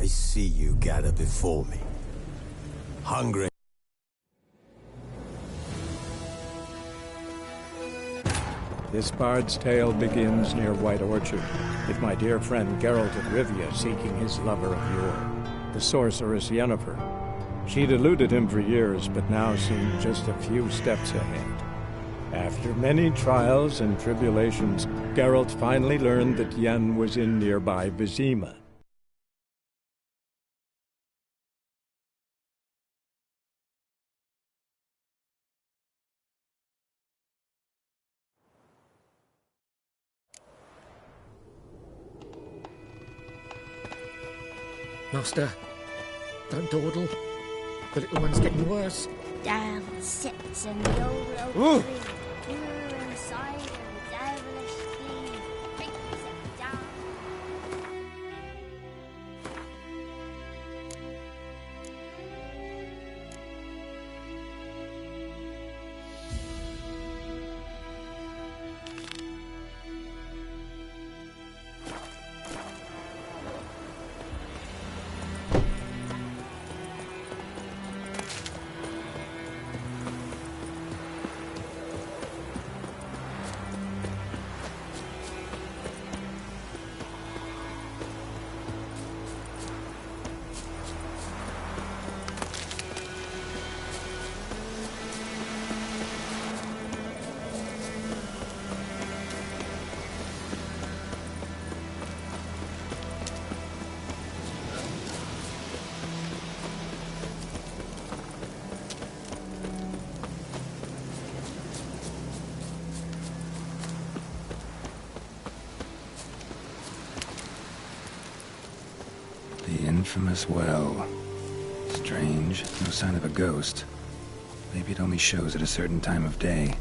I see you gather before me. Hungry. This bard's tale begins near White Orchard, with my dear friend Geralt of Rivia seeking his lover of yore, the sorceress Yennefer. She'd eluded him for years, but now seemed just a few steps ahead. After many trials and tribulations, Geralt finally learned that Yen was in nearby Vizima. Master, don't dawdle. The little one's getting worse. Down sits in the old oak tree. Pure inside of devilish speed. Brings it down. The infamous well. Strange, no sign of a ghost. Maybe it only shows at a certain time of day.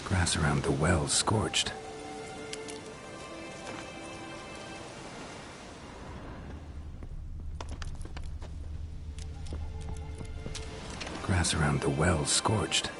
Grass around the well scorched. Grass around the well scorched.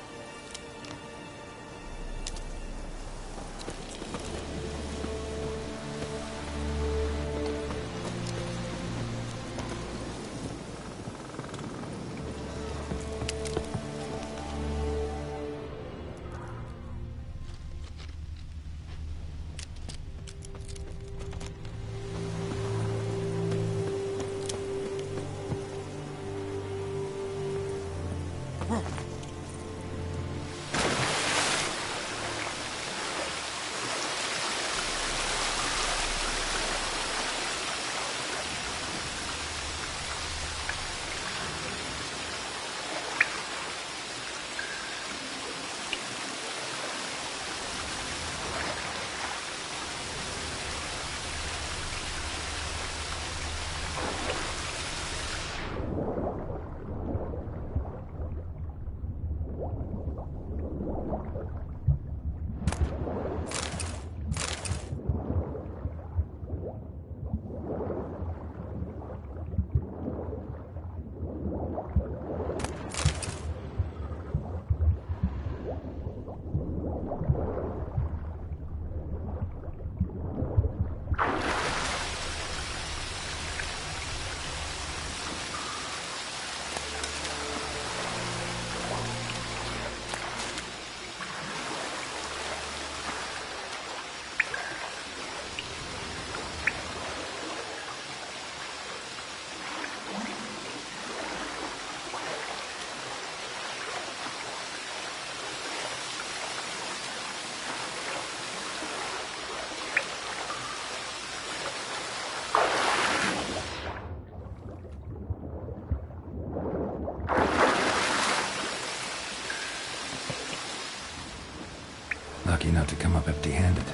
Lucky not to come up empty-handed.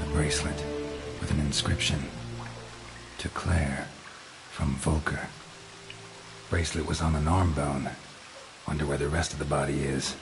A bracelet with an inscription. To Claire, from Volker. Bracelet was on an arm bone. Wonder where the rest of the body is.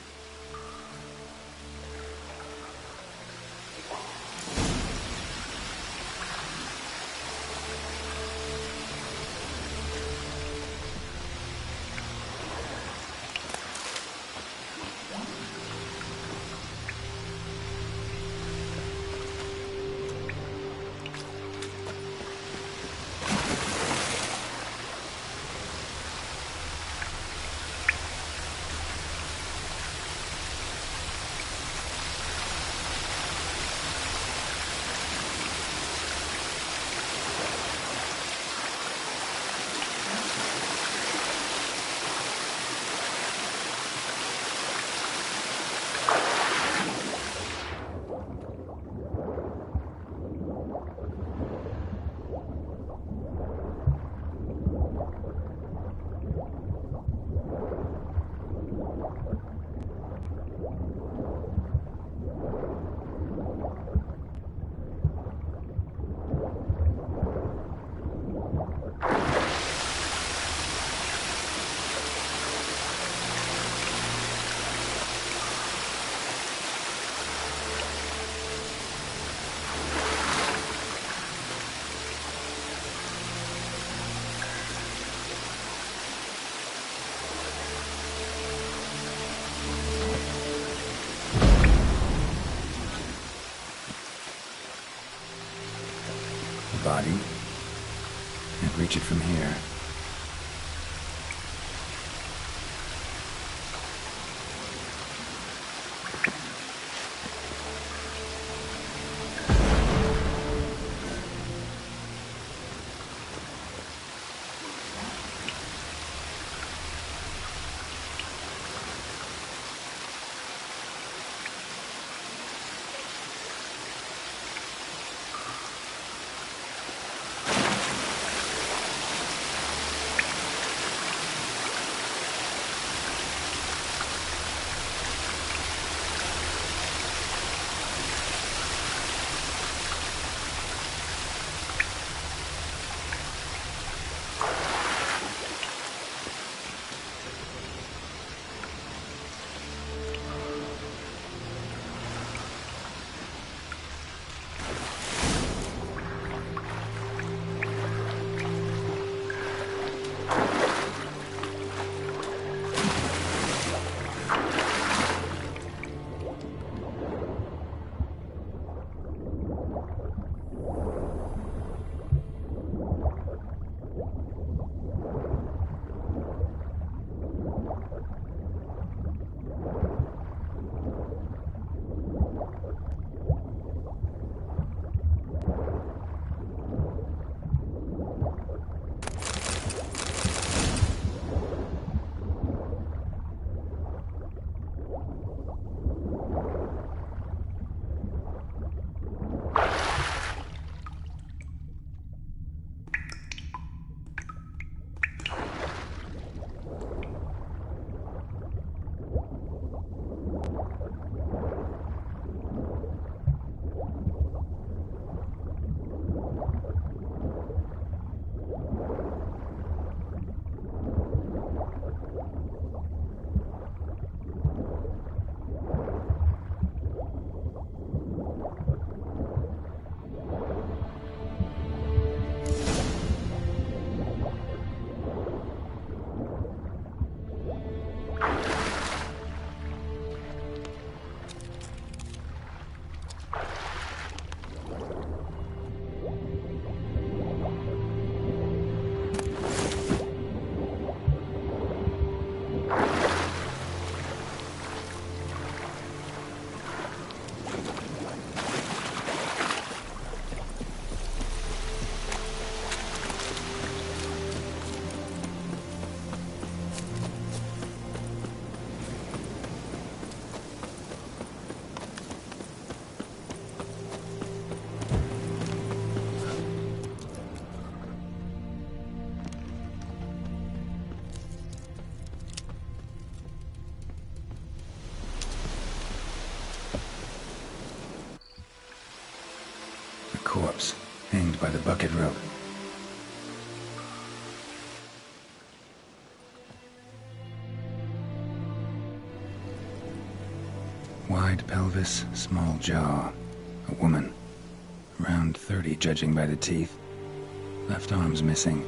Body. Can't reach it from here. Corpse, hanged by the bucket rope. Wide pelvis, small jaw. A woman. Around 30, judging by the teeth. Left arm's missing.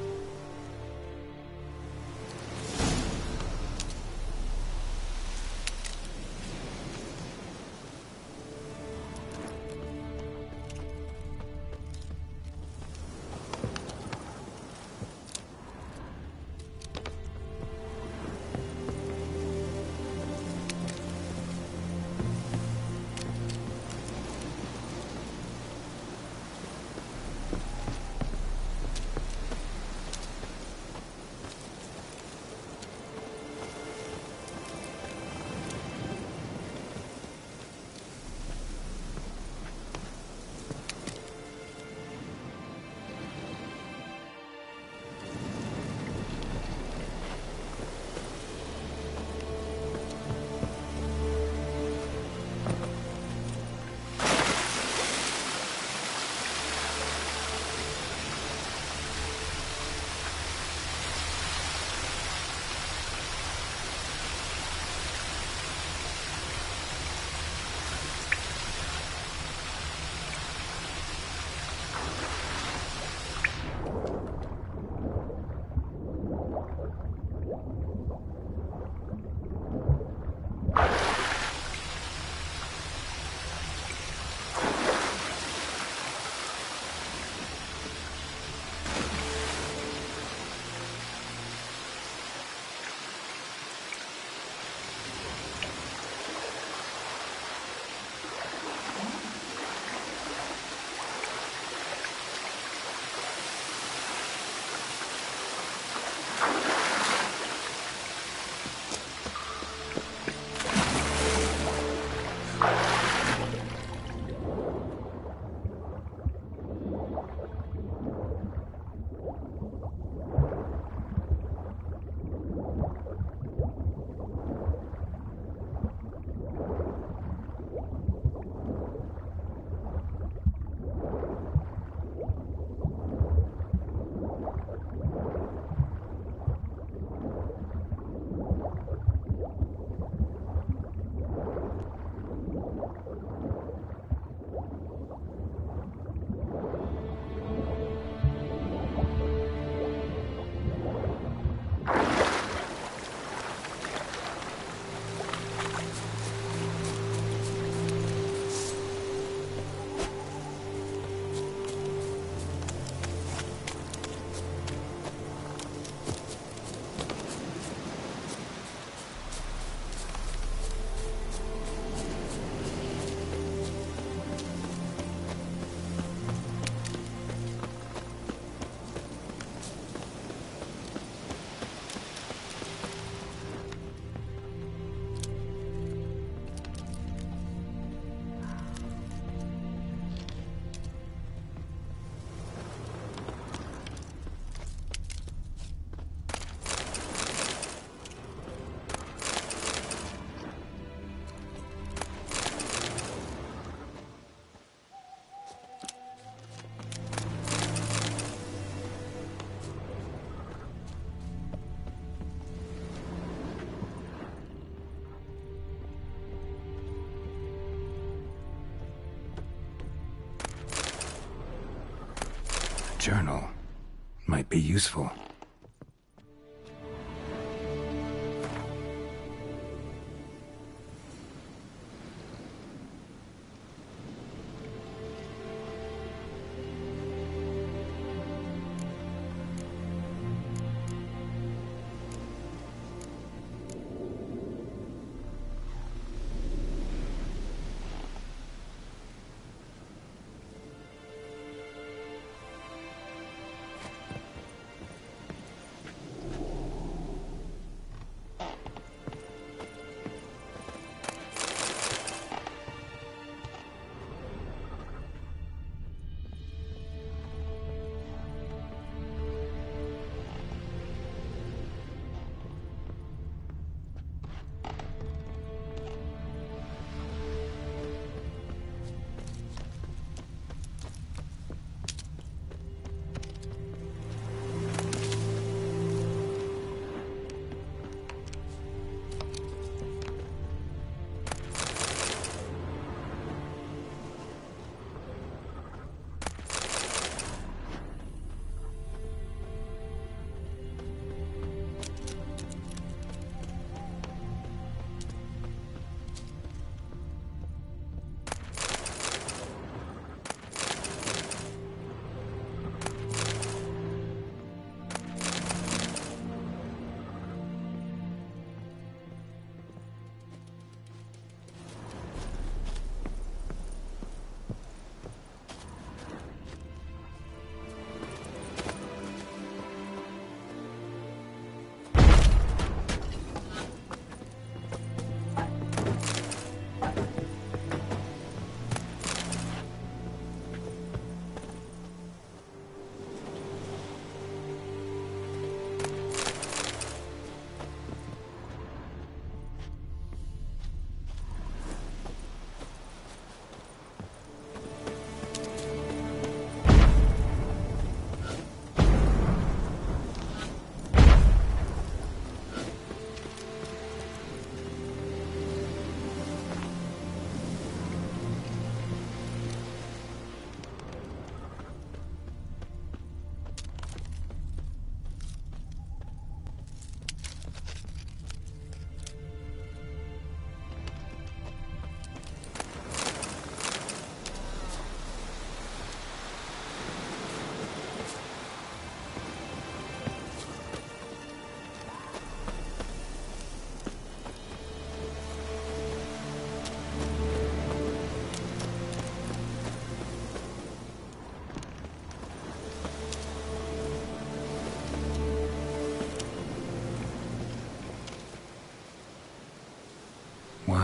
Journal might be useful.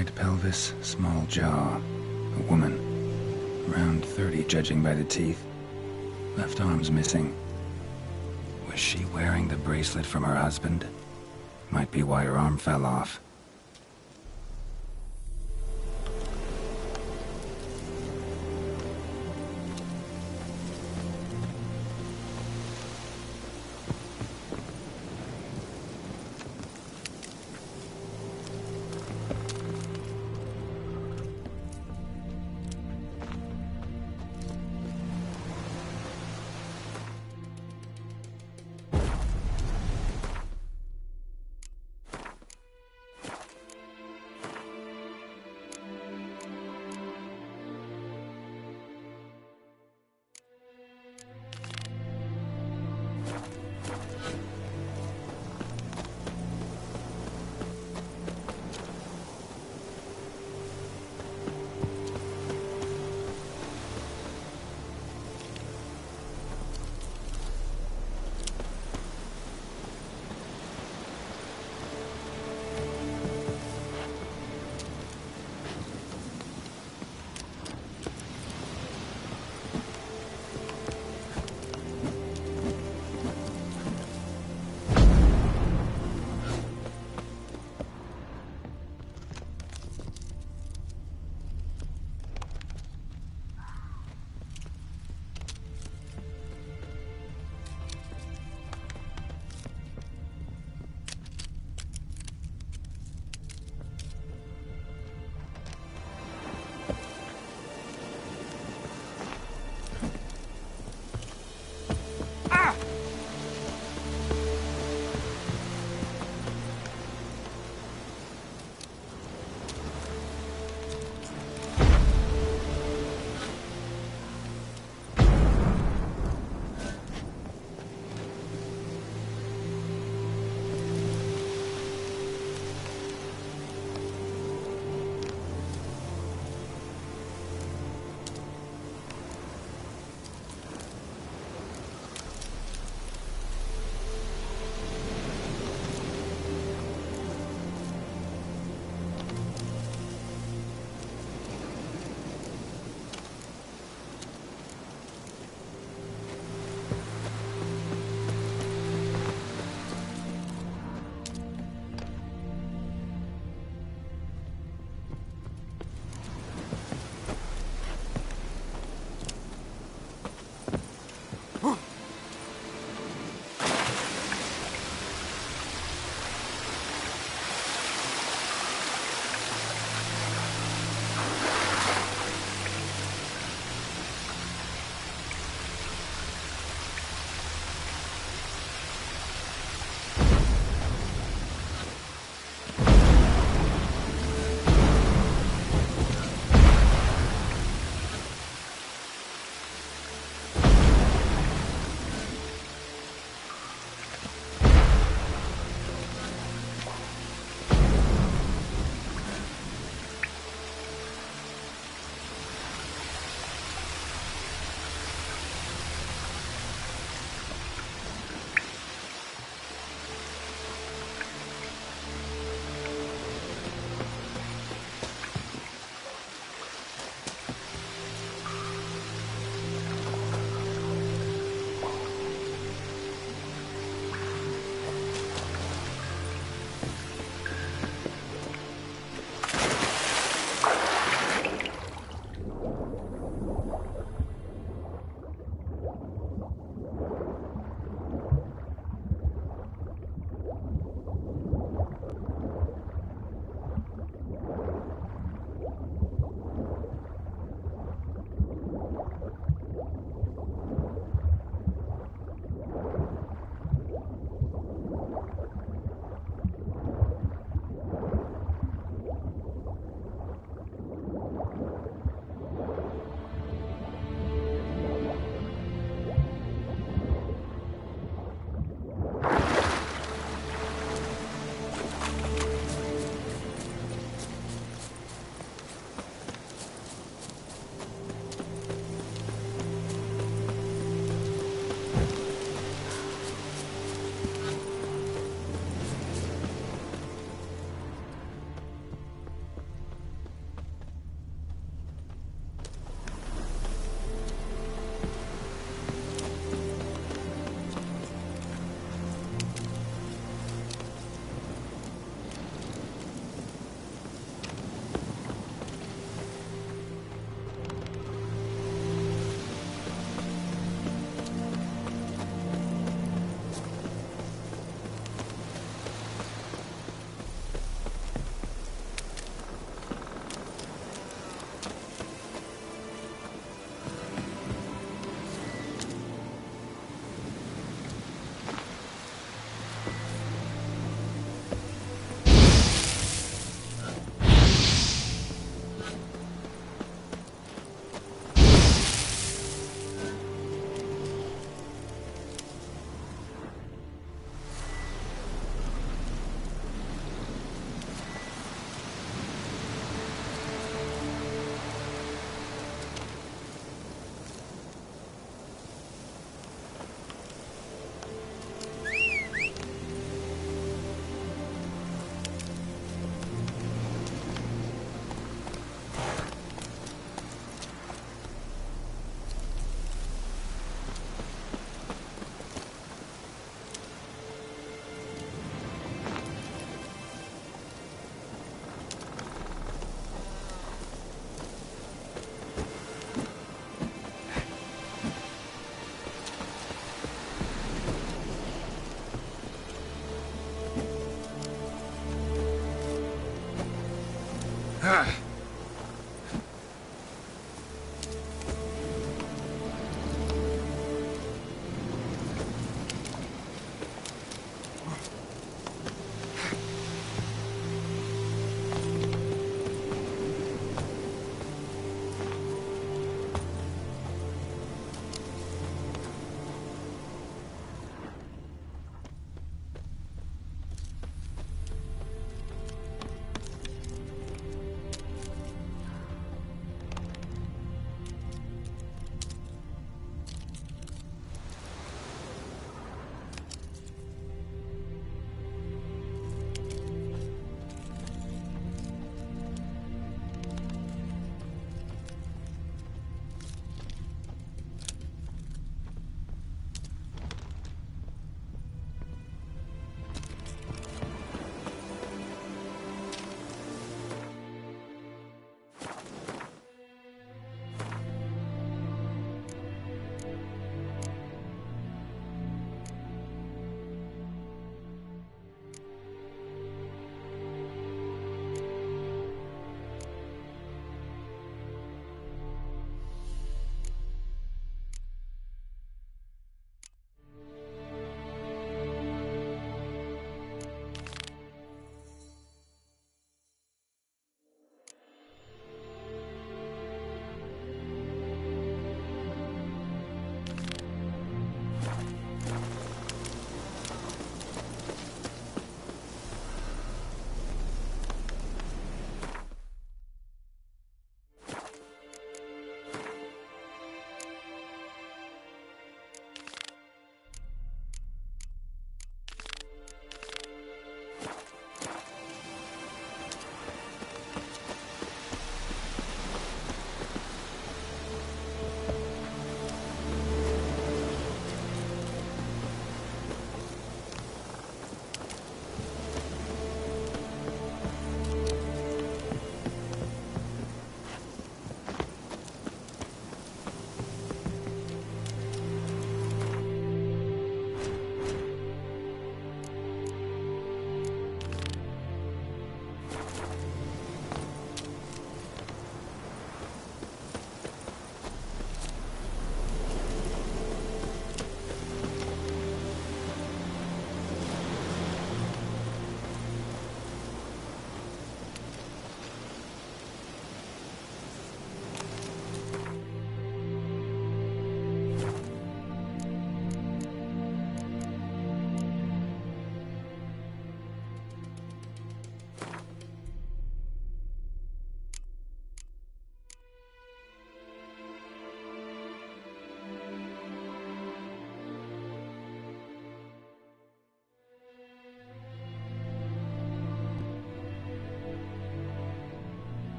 wide pelvis, small jaw. A woman. Around 30, judging by the teeth. Left arm's missing. Was she wearing the bracelet from her husband? Might be why her arm fell off.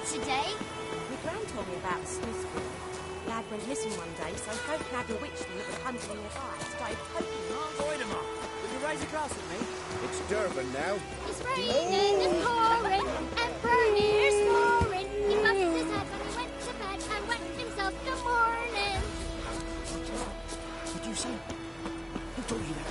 today. My gran told me about a snooze boy. Lad went missing one day, so folk had bewitched him that was hunting nearby. Started poking him. Voidemar, will you raise a glass with me? It's Durban now. It's raining, it's pouring, and Bernie's snoring. He bumped his head when he went to bed and wet himself in the morning. What do you say? Who told you that?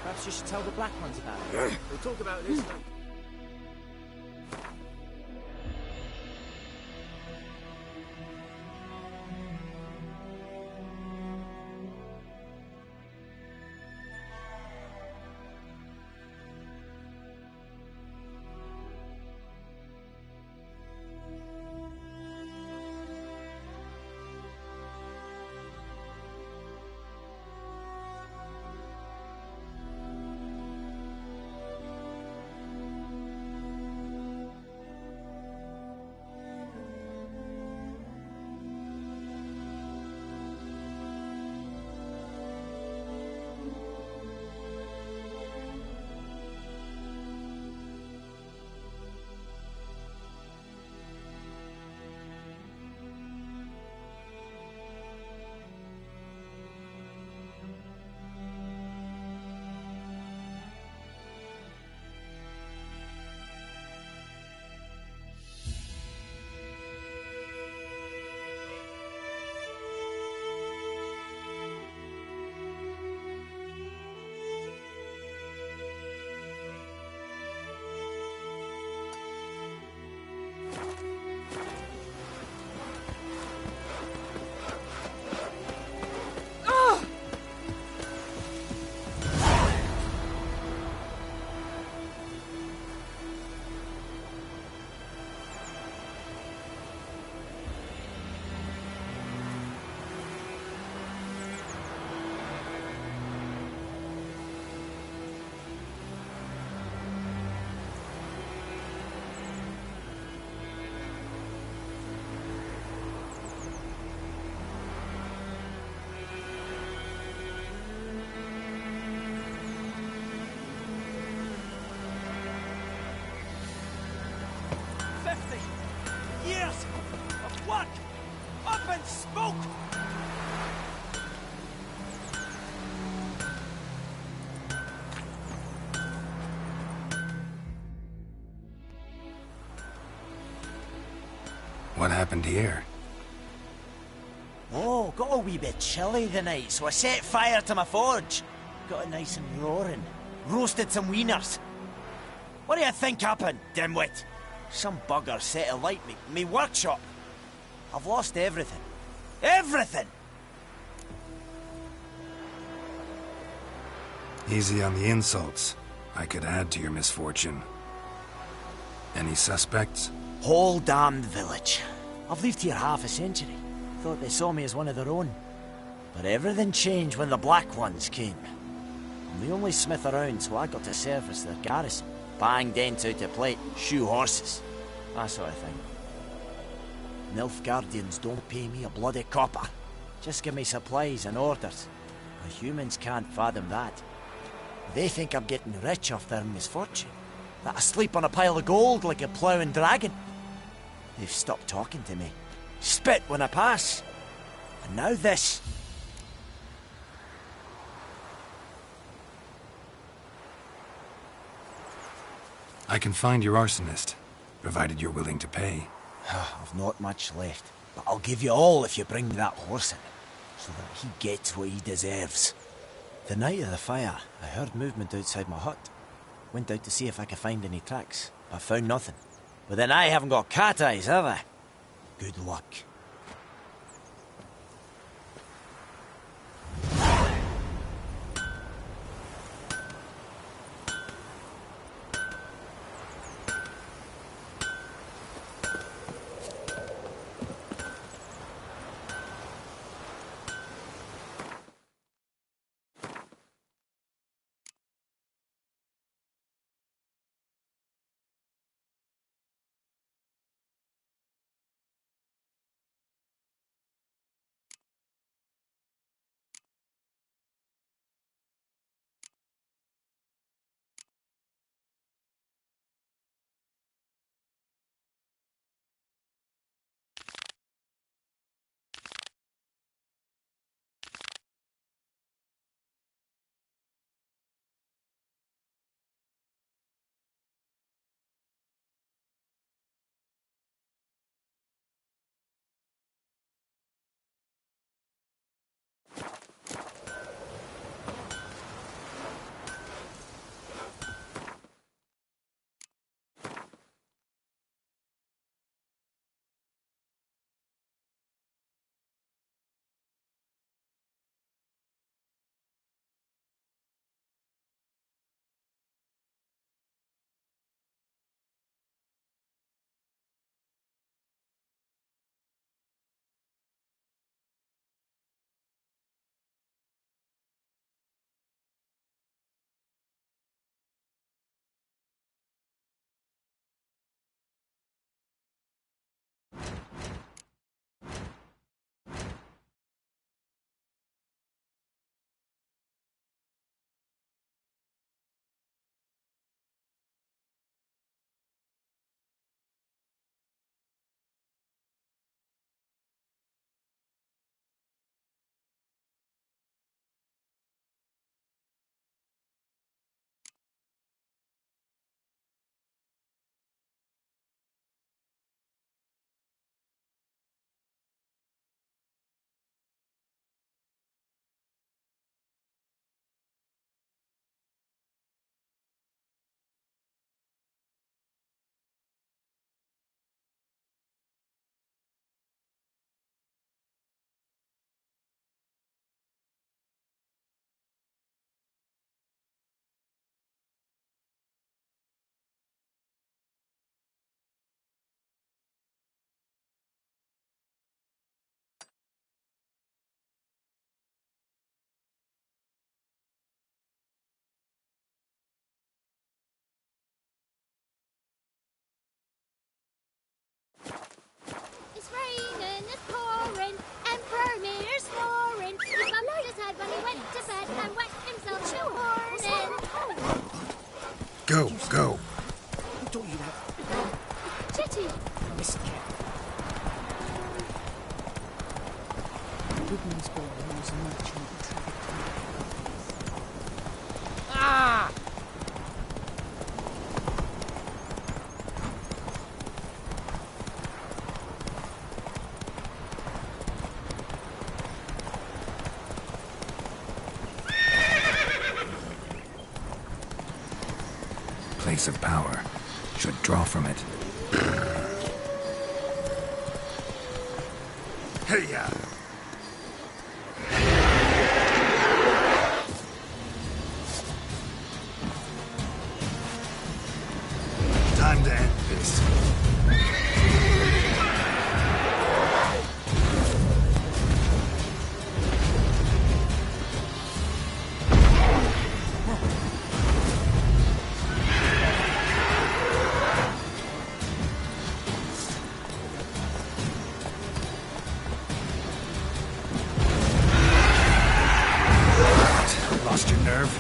Perhaps you should tell the black ones about it. We'll talk about this later. man! Smoke! What happened here? Oh, got a wee bit chilly the night, so I set fire to my forge. Got it nice and roaring. Roasted some wieners. What do you think happened, dimwit? Some bugger set alight me workshop. I've lost everything. Everything! Easy on the insults. I could add to your misfortune. Any suspects? Whole damned village. I've lived here half a century. Thought they saw me as one of their own. But everything changed when the Black Ones came. I'm the only smith around, so I got to service their garrison. Bang dents out of plate, shoe horses. That sort of thing. Nilfgaardians don't pay me a bloody copper. Just give me supplies and orders. But humans can't fathom that. They think I'm getting rich off their misfortune. That I sleep on a pile of gold like a ploughing dragon. They've stopped talking to me. Spit when I pass. And now this. I can find your arsonist, provided you're willing to pay. I've not much left, but I'll give you all if you bring me that horse in, so that he gets what he deserves. The night of the fire, I heard movement outside my hut. Went out to see if I could find any tracks, but found nothing. But then I haven't got cat eyes, have I? Good luck. It's raining, it's pouring, Emperor's snoring. He bumped his head when he went to bed and wet himself shoehorning. Go, go. Who told you that? Chitty, Listen, kid. woodman's boy who was a merchant who travelled Ah! Place of power. Should draw from it. Hey-ya! Time to end this. Lost your nerve?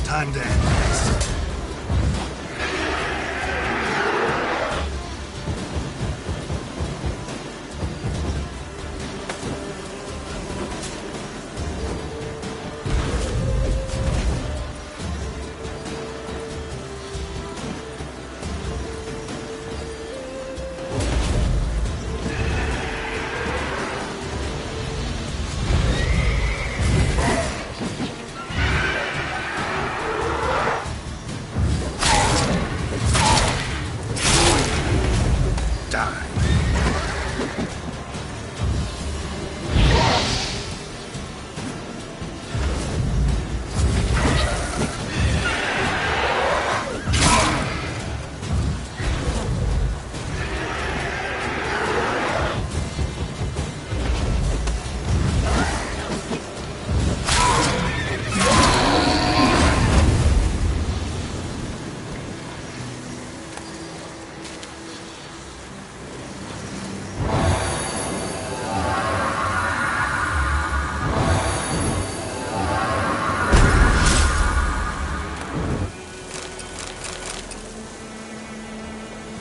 Time to end this.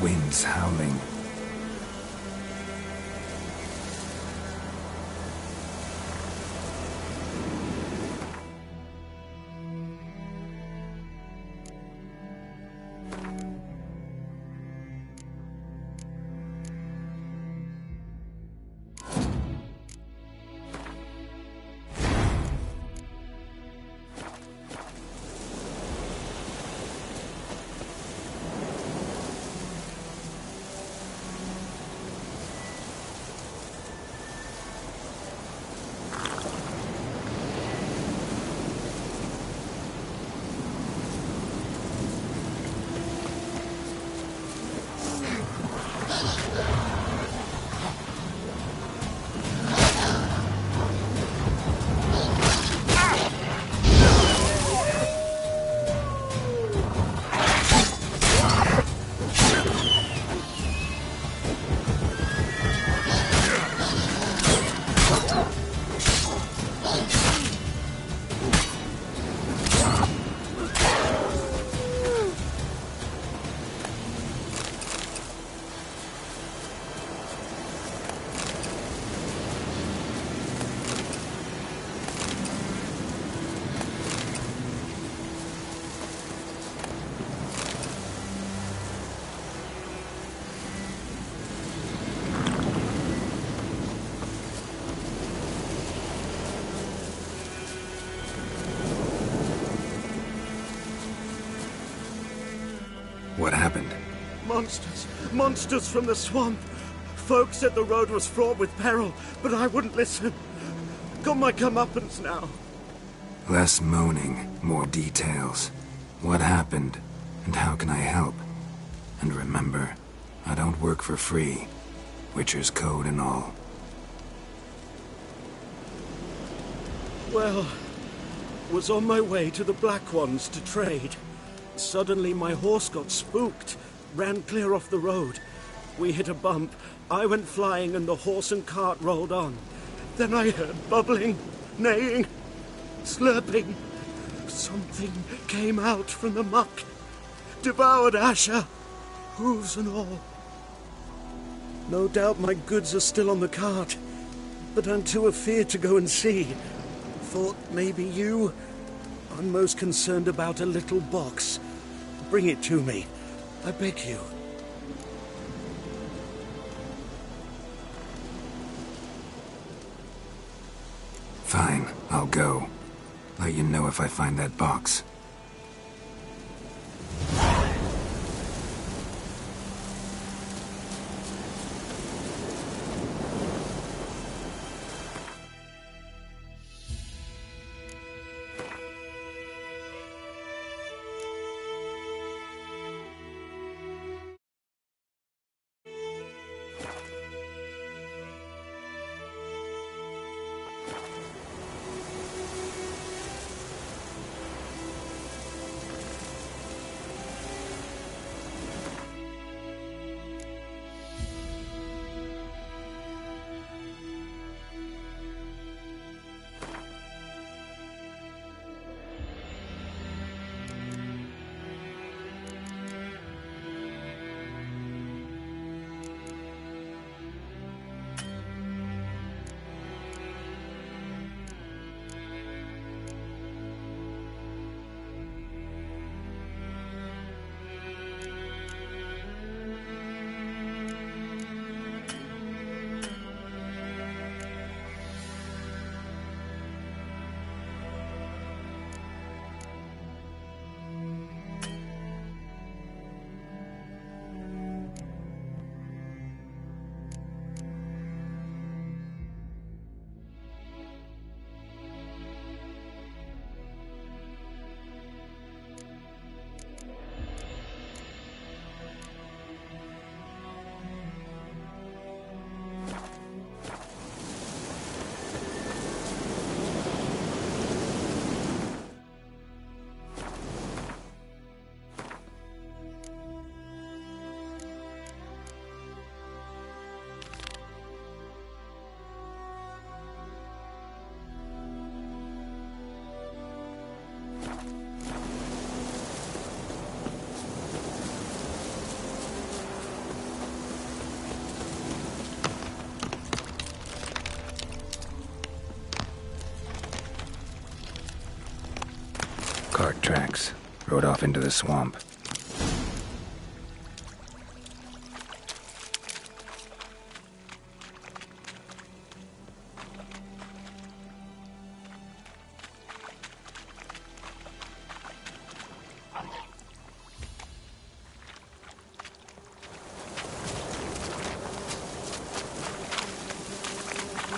Winds howling. What happened? Monsters. Monsters from the swamp. Folk said the road was fraught with peril, but I wouldn't listen. Got my comeuppance now. Less moaning, more details. What happened, and how can I help? And remember, I don't work for free. Witcher's code and all. Well, was on my way to the Black Ones to trade. Suddenly my horse got spooked, ran clear off the road. We hit a bump, I went flying and the horse and cart rolled on. Then I heard bubbling, neighing, slurping. Something came out from the muck, devoured Asher, hooves and all. No doubt my goods are still on the cart, but I'm too afeard to go and see. Thought maybe you. I'm most concerned about a little box. Bring it to me, I beg you. Fine, I'll go. Let you know if I find that box. Cart tracks. Rode off into the swamp.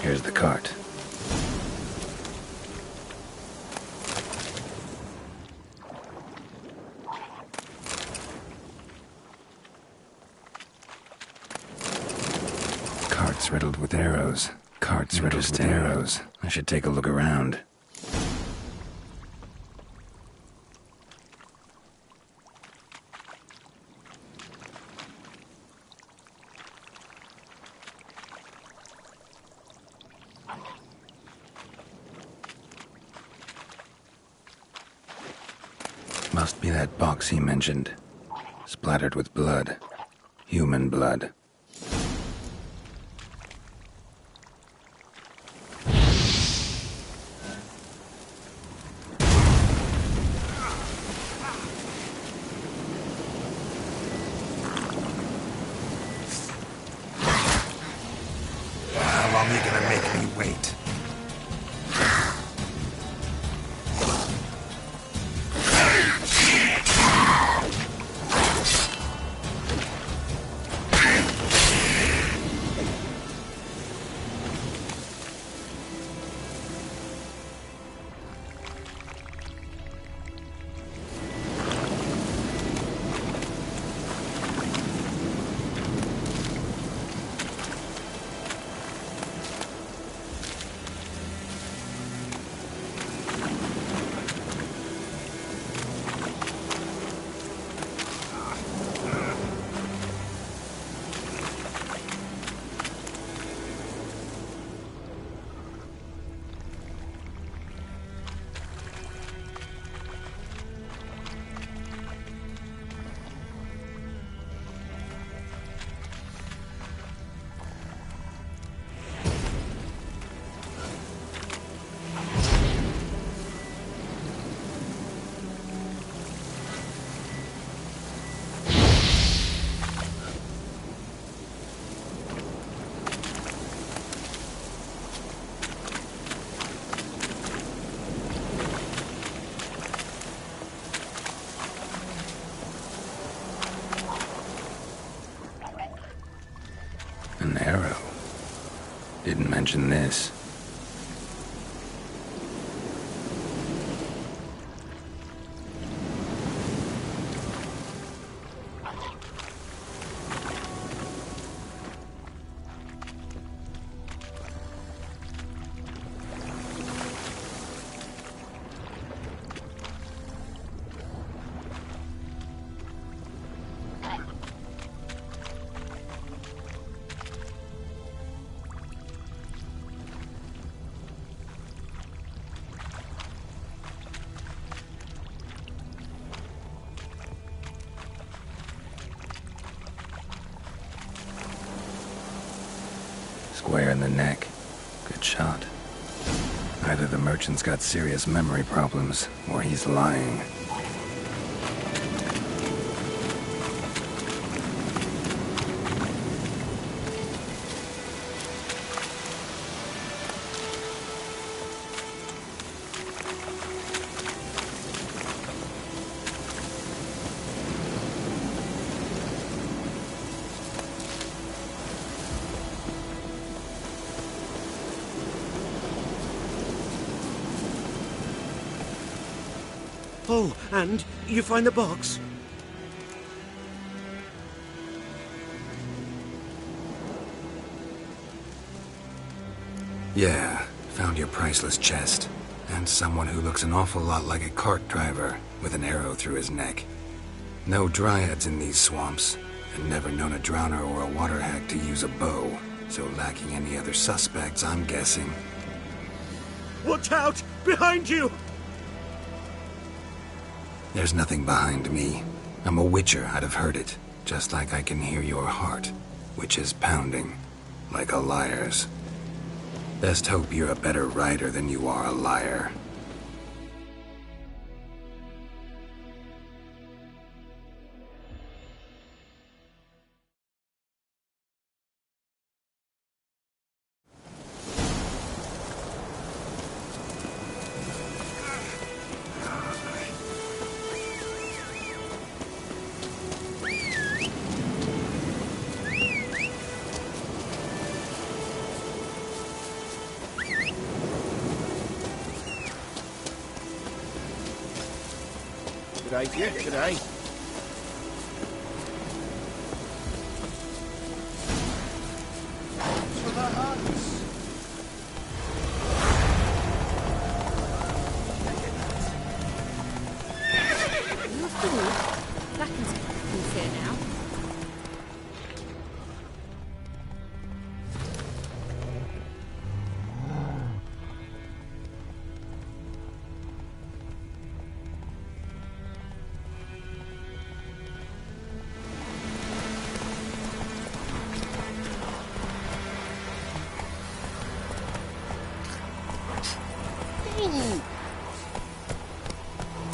Here's the cart. Cart's riddled with arrows. Cart's riddled with arrows. I should take a look around. Must be that box he mentioned. Splattered with blood. Human blood. How long are you gonna make me wait? An arrow. Didn't mention this. Square in the neck. Good shot. Either the merchant's got serious memory problems, or he's lying. Oh, and you find the box? Yeah, found your priceless chest. And someone who looks an awful lot like a cart driver, with an arrow through his neck. No dryads in these swamps, and never known a drowner or a water hag to use a bow, so lacking any other suspects, I'm guessing. Watch out! Behind you! There's nothing behind me. I'm a witcher, I'd have heard it. Just like I can hear your heart, which is pounding, like a liar's. Best hope you're a better writer than you are a liar. G'day, yeah, g'day. For the huts. You fool. Blacken's fucking here now.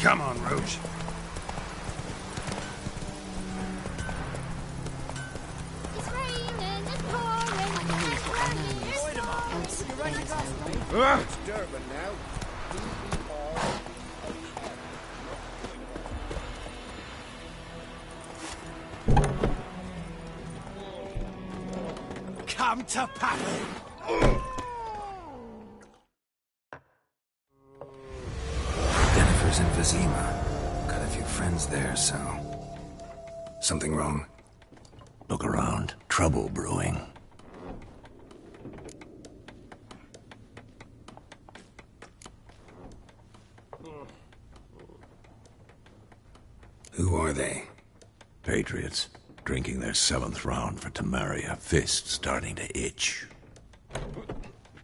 Come on, Roach. It's raining, it's pouring, and It's Durban now. Come to Pappy! Jennifer's emphysema. Got a few friends there, so... Something wrong? Look around. Trouble brewing. Who are they? Patriots, drinking their 7th round for Tamaria, fist starting to itch.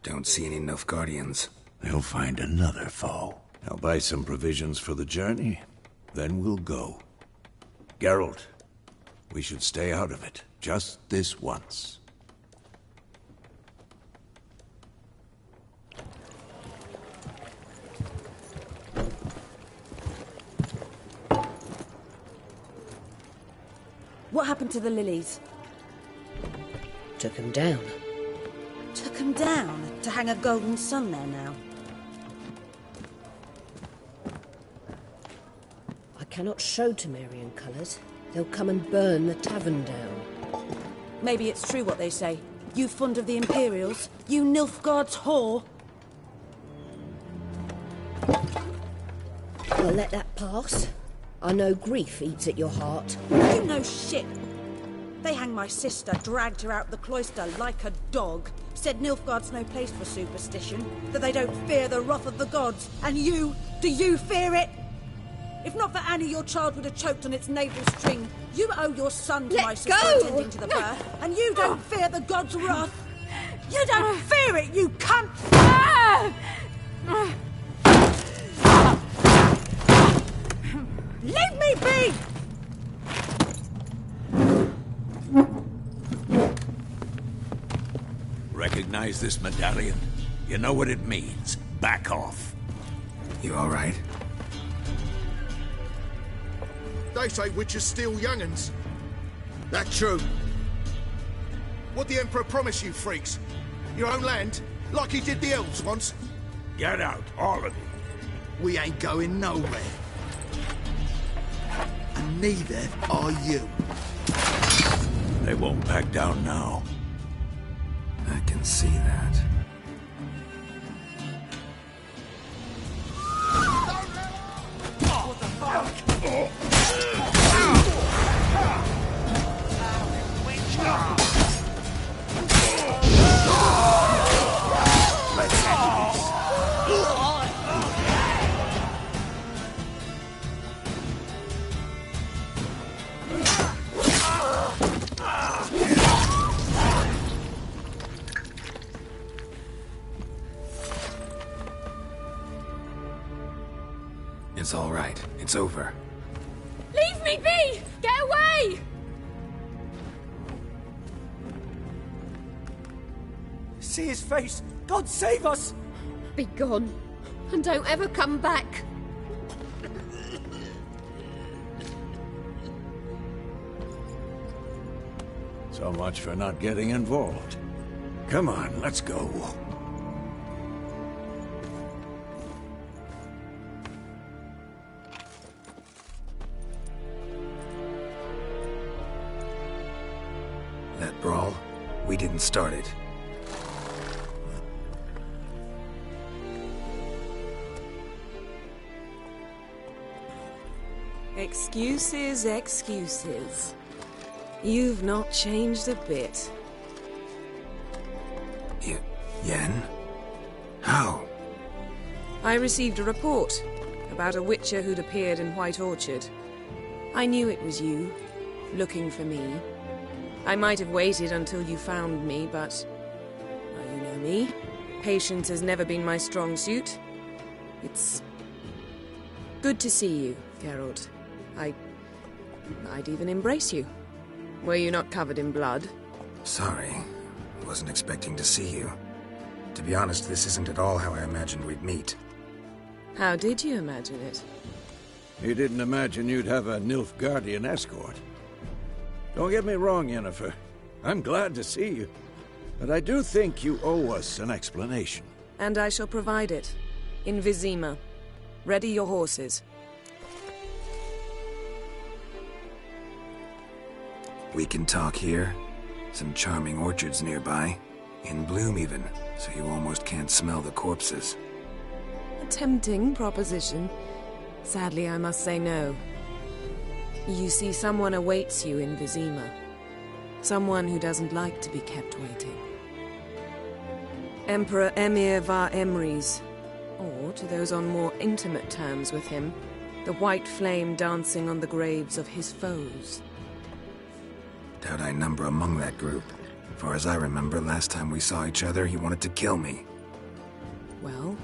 Don't see any Nilfgaardians. They'll find another foe. I'll buy some provisions for the journey, then we'll go. Geralt, we should stay out of it, just this once. What happened to the lilies? Took him down. Took them down to hang a golden sun there now. I cannot show Temerian colours. They'll come and burn the tavern down. Maybe it's true what they say. You fond of the Imperials? You Nilfgaard's whore? I'll let that pass. I know grief eats at your heart. You know shit. They hanged my sister, dragged her out the cloister like a dog. Said Nilfgaard's no place for superstition, that they don't fear the wrath of the gods. And you, do you fear it? If not for Annie, your child would have choked on its navel string. You owe your son to my sister attending to the birth, and you don't fear the gods' wrath. You don't fear it, you cunt! Leave me be! Recognize this medallion? You know what it means. Back off. You all right? They say witches steal young'uns. That true? What the Emperor promise you, freaks? Your own land? Like he did the elves once? Get out, all of you. We ain't going nowhere. And neither are you. They won't back down now. I can see that. What the fuck? It's all right. It's over. Leave me be! Get away! See his face! God save us! Be gone, and don't ever come back. So much for not getting involved. Come on, let's go. That brawl, we didn't start it. Excuses, excuses. You've not changed a bit. Yen? How? I received a report about a witcher who'd appeared in White Orchard. I knew it was you, looking for me. I might have waited until you found me, but... well, you know me. Patience has never been my strong suit. It's... good to see you, Geralt. I'd even embrace you. Were you not covered in blood? Sorry. Wasn't expecting to see you. To be honest, this isn't at all how I imagined we'd meet. How did you imagine it? You didn't imagine you'd have a Nilfgaardian escort. Don't get me wrong, Yennefer. I'm glad to see you. But I do think you owe us an explanation. And I shall provide it. In Vizima. Ready your horses. We can talk here. Some charming orchards nearby. In bloom even, so you almost can't smell the corpses. A tempting proposition. Sadly, I must say no. You see, someone awaits you in Vizima. Someone who doesn't like to be kept waiting. Emperor Emir var Emrys. Or, to those on more intimate terms with him, the white flame dancing on the graves of his foes. Doubt I number among that group. Far as I remember, last time we saw each other, he wanted to kill me. Well,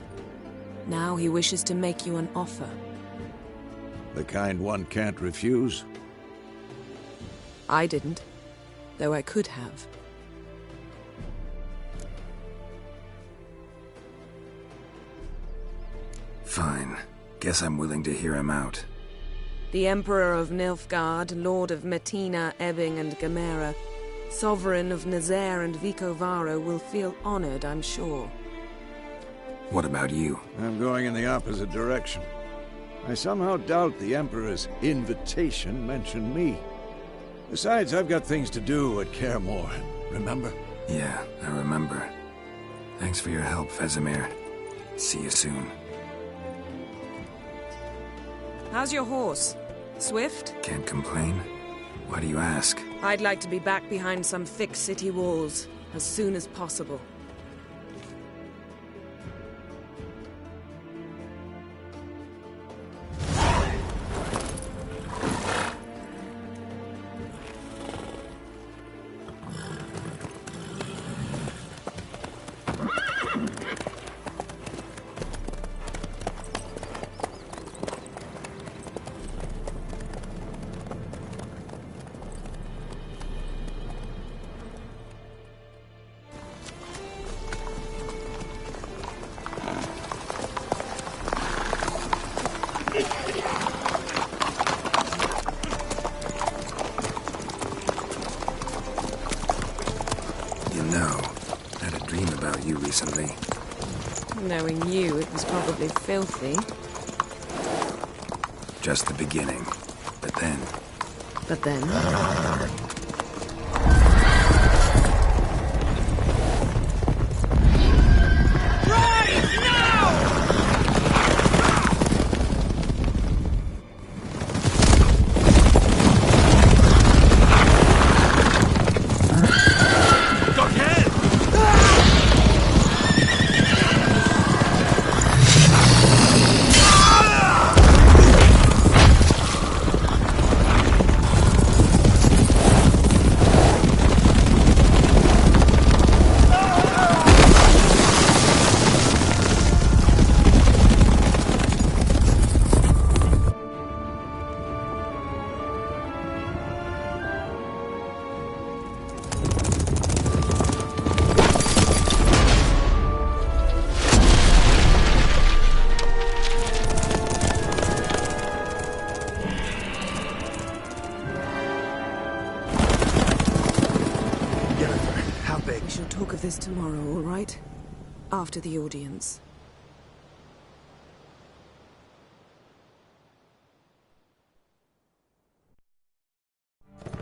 now he wishes to make you an offer. The kind one can't refuse? I didn't, though I could have. Fine. Guess I'm willing to hear him out. The Emperor of Nilfgaard, Lord of Metina, Ebbing and Gamera, Sovereign of Nazaire and Vicovaro will feel honored, I'm sure. What about you? I'm going in the opposite direction. I somehow doubt the Emperor's invitation mentioned me. Besides, I've got things to do at Kaer Morhen, remember? Yeah, I remember. Thanks for your help, Vesemir. See you soon. How's your horse? Swift? Can't complain. Why do you ask? I'd like to be back behind some thick city walls as soon as possible. Recently. Knowing you, it was probably filthy. Just the beginning. But then... But then? We shall talk of this tomorrow, all right? After the audience.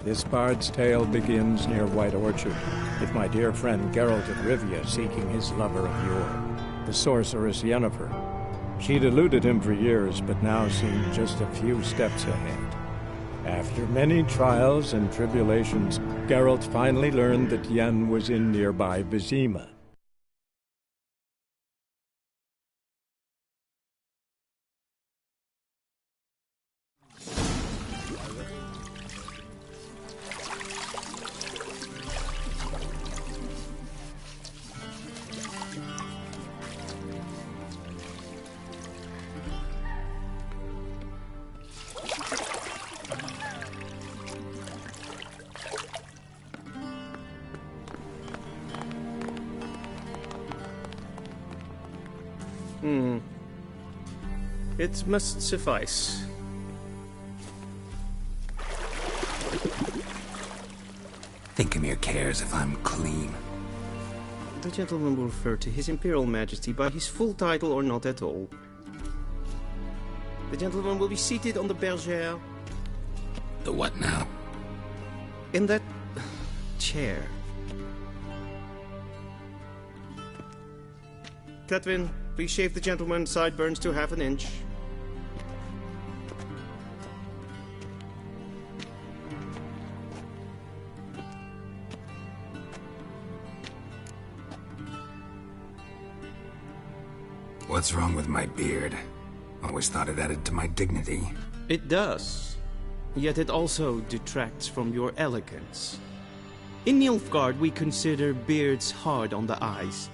This bard's tale begins near White Orchard, with my dear friend Geralt of Rivia seeking his lover of yore, the sorceress Yennefer. She'd eluded him for years, but now seemed just a few steps ahead. After many trials and tribulations, Geralt finally learned that Yen was in nearby Vizima. It must suffice. Thinkamere cares if I'm clean. The gentleman will refer to His Imperial Majesty by his full title or not at all. The gentleman will be seated on the bergère. The what now? In that chair. Catwin, please shave the gentleman's sideburns to ½ an inch. What's wrong with my beard? Always thought it added to my dignity. It does. Yet it also detracts from your elegance. In Nilfgaard, we consider beards hard on the eyes.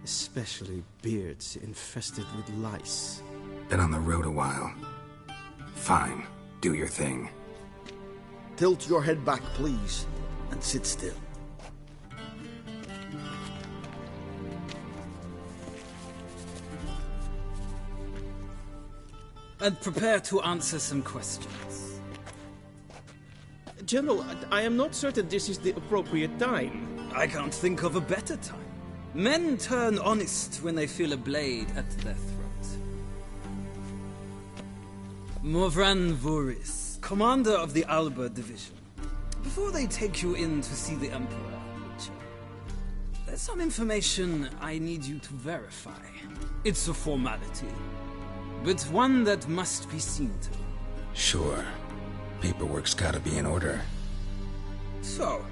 Especially beards infested with lice. Been on the road a while. Fine. Do your thing. Tilt your head back, please, and sit still. And prepare to answer some questions. General, I am not certain this is the appropriate time. I can't think of a better time. Men turn honest when they feel a blade at their throat. Morvran Voris, commander of the Alba Division. Before they take you in to see the Emperor, Witcher, There's some information I need you to verify. It's a formality, but one that must be seen to. Sure. Paperwork's gotta be in order. So,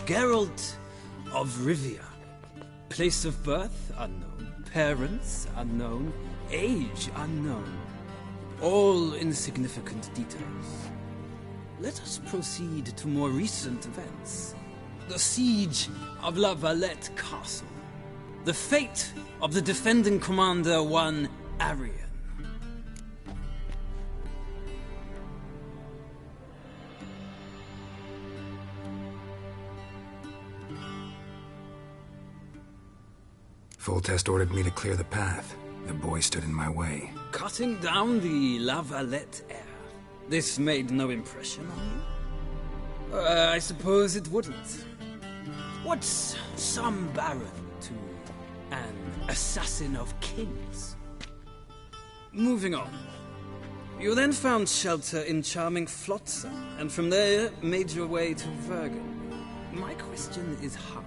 Geralt of Rivia. Place of birth unknown. Parents unknown. Age unknown. All insignificant details. Let us proceed to more recent events. The siege of La Valette Castle. The fate of the defending commander, one Arian. Foltest ordered me to clear the path. The boy stood in my way. Cutting down the La Valette heir. This made no impression on you? I suppose it wouldn't. What's some baron to an assassin of kings? Moving on. You then found shelter in charming Flotsam, and from there made your way to Vergen. My question is how?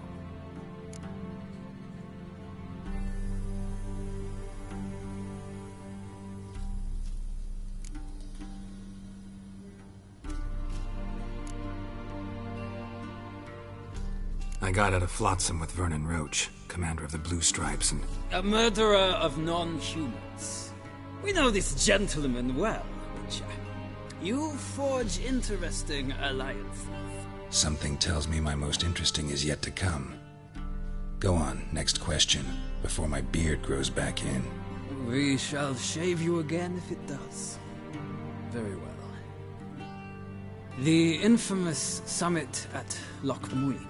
I got out of Flotsam with Vernon Roach, commander of the Blue Stripes, and... A murderer of non-humans. We know this gentleman well, Witcher. You forge interesting alliances. Something tells me my most interesting is yet to come. Go on, next question, before my beard grows back in. We shall shave you again if it does. Very well. The infamous summit at Lochmuin.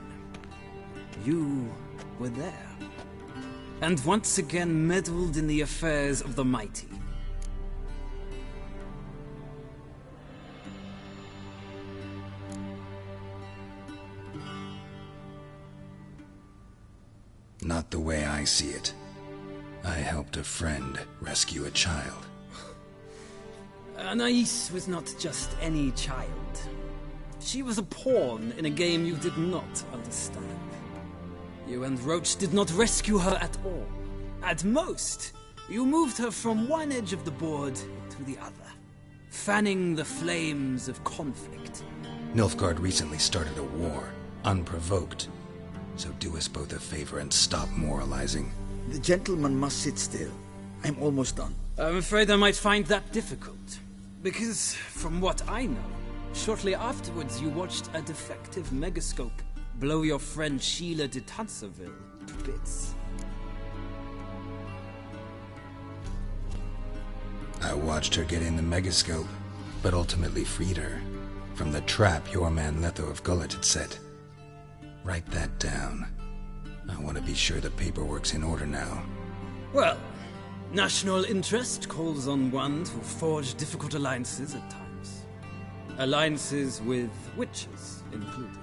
You were there. And once again meddled in the affairs of the mighty. Not the way I see it. I helped a friend rescue a child. Anais was not just any child. She was a pawn in a game you did not understand. You and Roach did not rescue her at all. At most, you moved her from one edge of the board to the other, fanning the flames of conflict. Nilfgaard recently started a war, unprovoked. So do us both a favor and stop moralizing. The gentleman must sit still. I'm almost done. I'm afraid I might find that difficult. Because, from what I know, shortly afterwards you watched a defective megascope blow your friend Sheila de Tanserville to bits. I watched her get in the megascope, but ultimately freed her from the trap your man Letho of Gullet had set. Write that down. I want to be sure the paperwork's in order now. Well, national interest calls on one to forge difficult alliances at times. Alliances with witches included.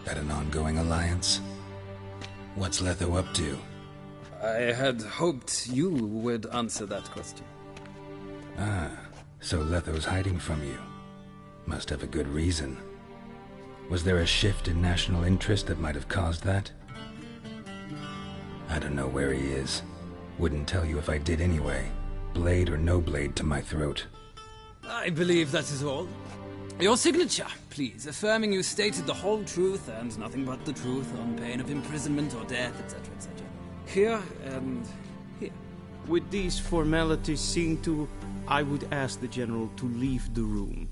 That an ongoing alliance? What's Letho up to? I had hoped you would answer that question. Ah, so Letho's hiding from you. Must have a good reason. Was there a shift in national interest that might have caused that? I don't know where he is. Wouldn't tell you if I did anyway. Blade or no blade to my throat. I believe that is all. Your signature, please, affirming you stated the whole truth and nothing but the truth on pain of imprisonment or death, etc., etc. Here and here. With these formalities seen to, I would ask the General to leave the room.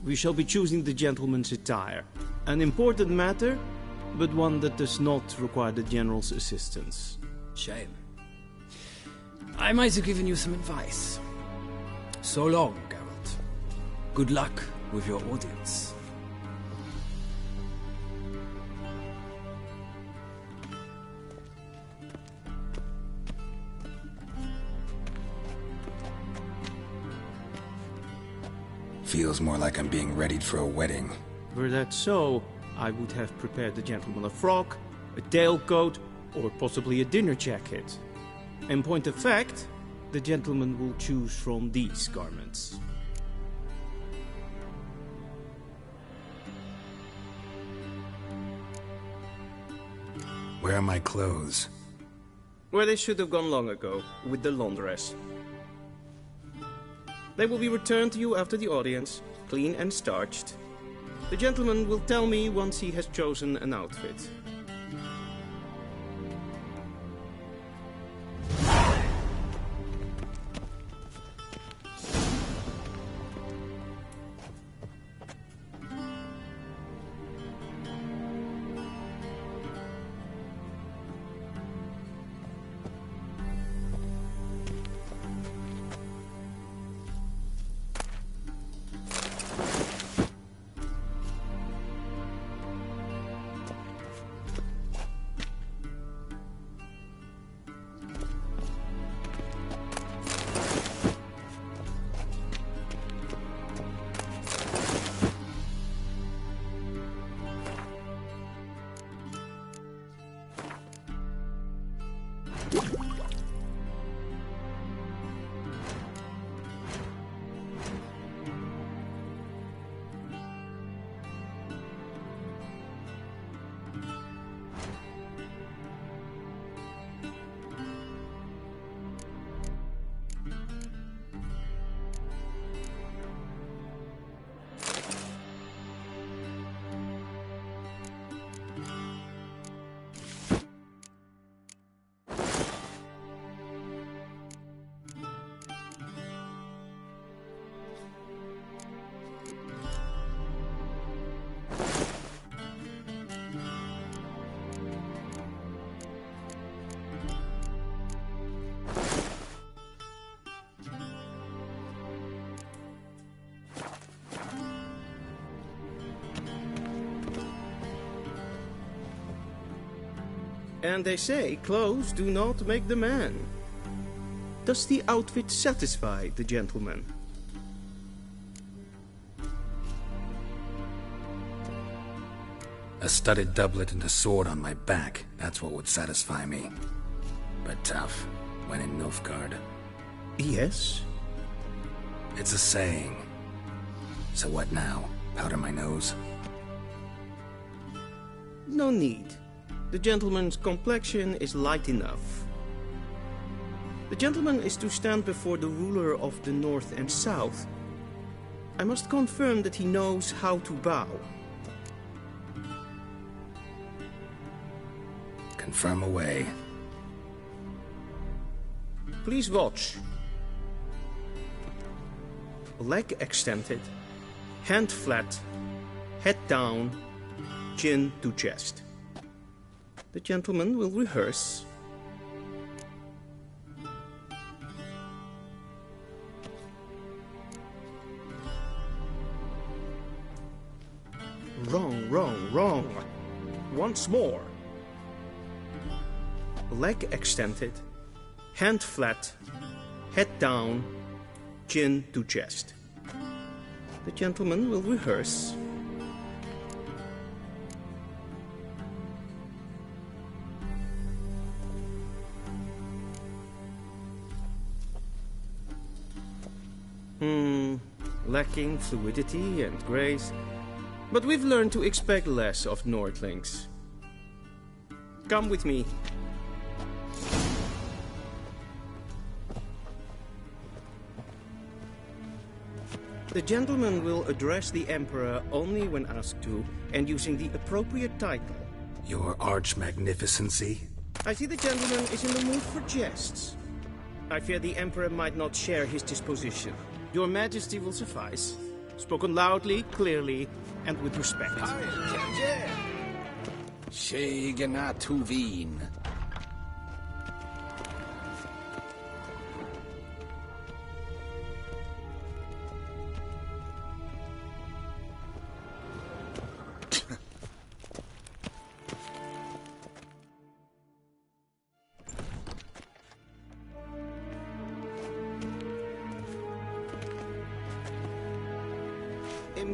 We shall be choosing the gentleman's attire. An important matter, but one that does not require the General's assistance. Shame. I might have given you some advice. So long, Geralt. Good luck with your audience. Feels more like I'm being readied for a wedding. Were that so, I would have prepared the gentleman a frock, a tailcoat, or possibly a dinner jacket. In point of fact, the gentleman will choose from these garments. Where are my clothes? Where they should have gone long ago, with the laundress. They will be returned to you after the audience, clean and starched. The gentleman will tell me once he has chosen an outfit. And they say clothes do not make the man. Does the outfit satisfy the gentleman? A studded doublet and a sword on my back, that's what would satisfy me. But tough, when in Nilfgaard. Yes? It's a saying. So what now? Powder my nose? No need. The gentleman's complexion is light enough. The gentleman is to stand before the ruler of the North and South. I must confirm that he knows how to bow. Confirm away. Please watch. Leg extended, hand flat, head down, chin to chest. The gentleman will rehearse. Wrong, wrong, wrong. Once more. Leg extended, hand flat, head down, chin to chest. The gentleman will rehearse. Lacking fluidity and grace, but we've learned to expect less of Nordlings. Come with me. The gentleman will address the Emperor only when asked to, and using the appropriate title. Your Arch-Magnificency? I see the gentleman is in the mood for jests. I fear the Emperor might not share his disposition. Your Majesty will suffice. Spoken loudly, clearly, and with respect. Tuvin.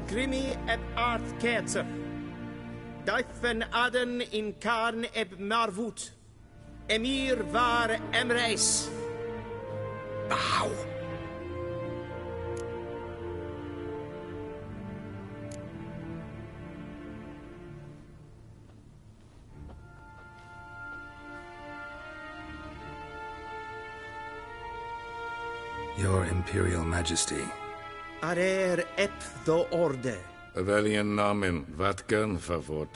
Grimi et art ketzer. Daifen aden in karn eb marvut. Emir var emreis. Ow! Your Imperial Majesty. Arer ep do orde. Veljen namen, vatkan favort.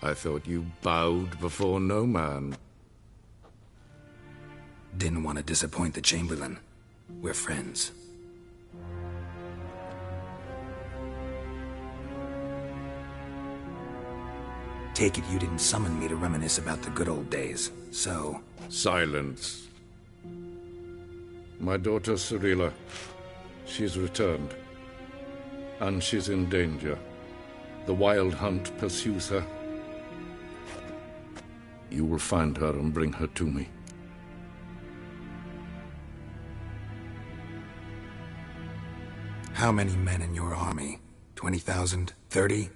I thought you bowed before no man. Didn't want to disappoint the Chamberlain. We're friends. Take it you didn't summon me to reminisce about the good old days, so... Silence. My daughter Cyrilla, she's returned. And she's in danger. The Wild Hunt pursues her. You will find her and bring her to me. How many men in your army? 20,000? 30?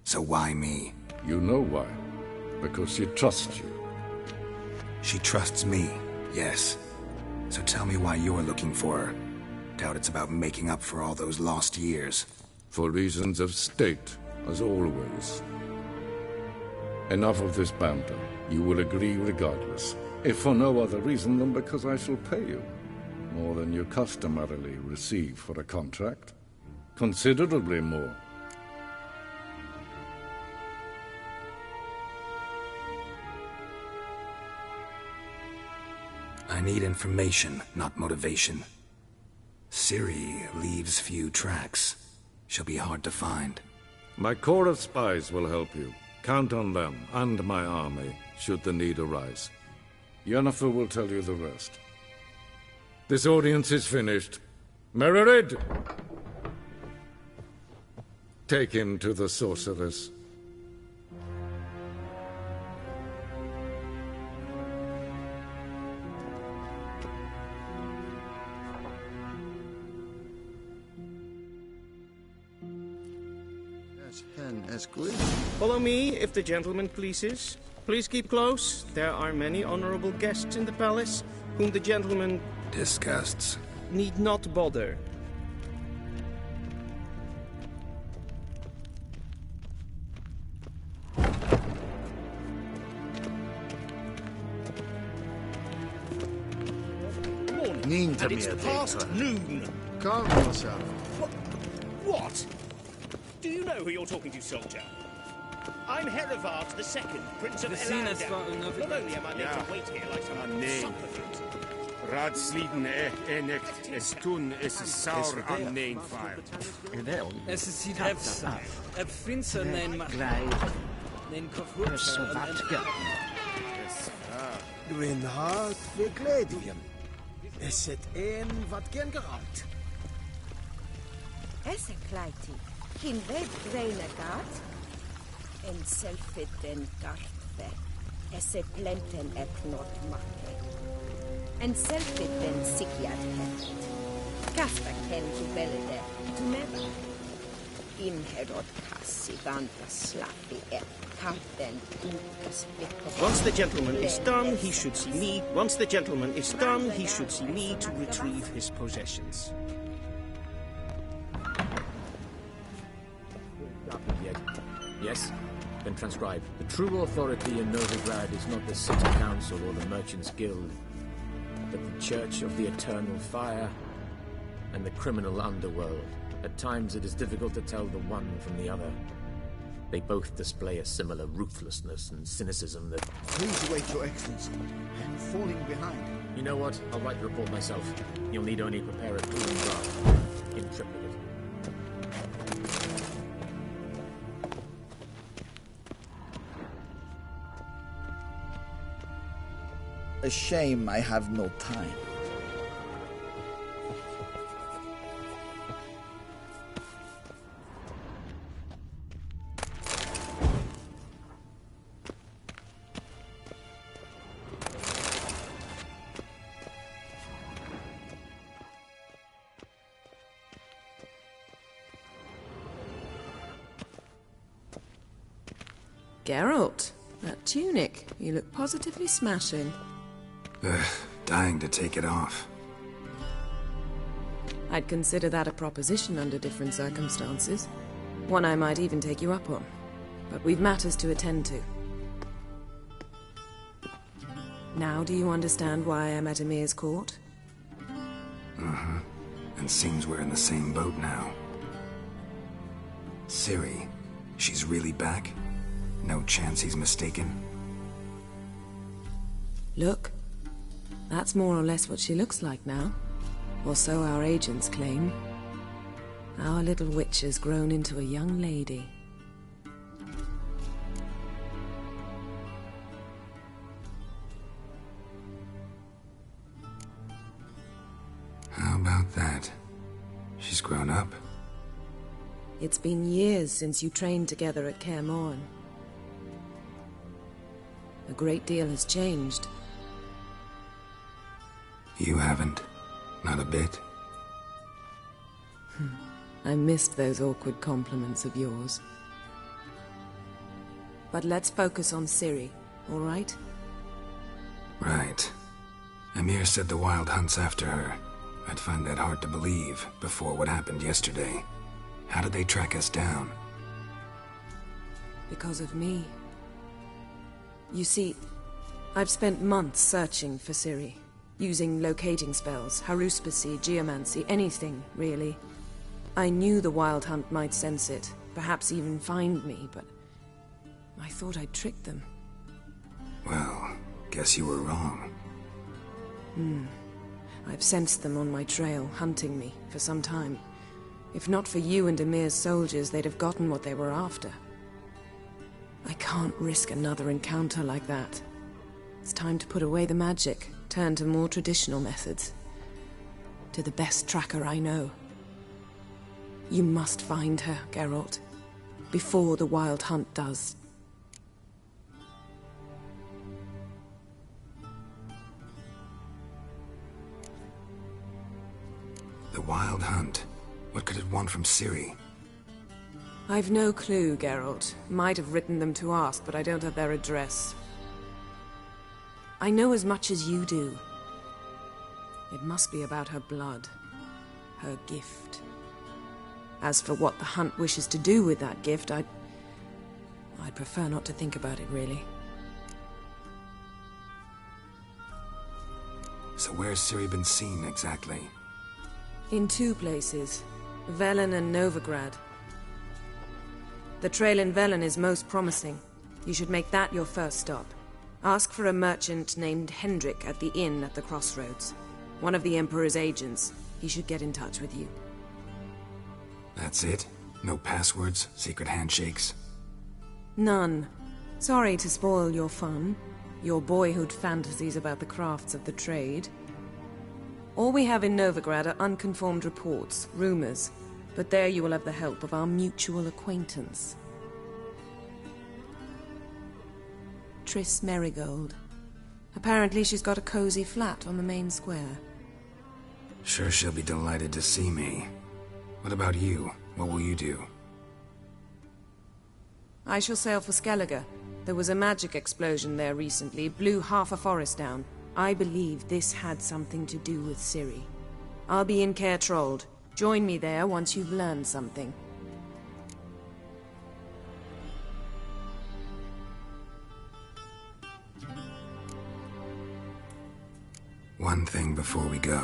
So why me? You know why. Because she trusts you. She trusts me, yes. So tell me why you're looking for her. Doubt it's about making up for all those lost years. For reasons of state, as always. Enough of this banter. You will agree regardless. If for no other reason than because I shall pay you. More than you customarily receive for a contract. Considerably more. I need information, not motivation. Ciri leaves few tracks. She'll be hard to find. My corps of spies will help you. Count on them, and my army, should the need arise. Yennefer will tell you the rest. This audience is finished. Mererid! Take him to the sorceress. Follow me, if the gentleman pleases. Please keep close. There are many honorable guests in the palace, whom the gentleman... disgusts. ...need not bother. Morning, and it's past noon. Calm yourself. What? Do you know who you're talking to, soldier? I'm Herivard II, Prince of Elandar. Not only am I made to wait here like some suppliant. Raadsleden enikt es tun es saur am nein fire. Es is hier heb Finse nein mag. Nein kofhut. So wat ge. Gwyn hart verkledigen. Is het een wat gen geraakt? Es een kleiti. Geen web greine gaat. En selfie den gartve. Es een plenten eknot makke. En selfie den sikjat het. Kasta ken tu belde. Tu neva. Inherod kassi vanta slappi karten ukas bitter. Once the gentleman is done, he should see me. Once the gentleman is done, he should see me to retrieve his possessions. Yes? Then transcribe. The true authority in Novigrad is not the city council or the merchants' guild, but the Church of the Eternal Fire and the criminal underworld. At times it is difficult to tell the one from the other. They both display a similar ruthlessness and cynicism that... Please wait, Your Excellency. I'm falling behind. You know what? I'll write the report myself. You'll need only prepare a clean draft. In triplicate. A shame I have no time. Geralt, that tunic. You look positively smashing. Ugh, dying to take it off. I'd consider that a proposition under different circumstances. One I might even take you up on. But we've matters to attend to. Now do you understand why I'm at Emir's court? Uh-huh. And seems we're in the same boat now. Ciri, she's really back? No chance he's mistaken? Look. That's more or less what she looks like now. Or so our agents claim. Our little witch has grown into a young lady. How about that? She's grown up. It's been years since you trained together at Kaer Morhen. A great deal has changed. You haven't. Not a bit. I missed those awkward compliments of yours. But let's focus on Ciri, all right? Right. Emir said the Wild Hunt's after her. I'd find that hard to believe before what happened yesterday. How did they track us down? Because of me. You see, I've spent months searching for Ciri. Using locating spells, haruspicy, geomancy, anything, really. I knew the Wild Hunt might sense it, perhaps even find me, but I thought I'd tricked them. Well, guess you were wrong. I've sensed them on my trail, hunting me, for some time. If not for you and Emir's soldiers, they'd have gotten what they were after. I can't risk another encounter like that. It's time to put away the magic, turn to more traditional methods. To the best tracker I know. You must find her, Geralt. Before the Wild Hunt does. The Wild Hunt. What could it want from Ciri? I've no clue, Geralt. Might have written them to ask, but I don't have their address. I know as much as you do. It must be about her blood. Her gift. As for what the Hunt wishes to do with that gift, I'd prefer not to think about it, really. So where's Ciri been seen, exactly? In two places. Velen and Novigrad. The trail in Velen is most promising. You should make that your first stop. Ask for a merchant named Hendrik at the inn at the crossroads. One of the Emperor's agents. He should get in touch with you. That's it? No passwords? Secret handshakes? None. Sorry to spoil your fun. Your boyhood fantasies about the crafts of the trade. All we have in Novigrad are unconfirmed reports, rumors. But there you will have the help of our mutual acquaintance. Triss Merigold. Apparently she's got a cozy flat on the main square. Sure she'll be delighted to see me. What about you? What will you do? I shall sail for Skellige. There was a magic explosion there recently, blew half a forest down. I believe this had something to do with Ciri. I'll be in Caer Trold. Join me there once you've learned something. One thing before we go.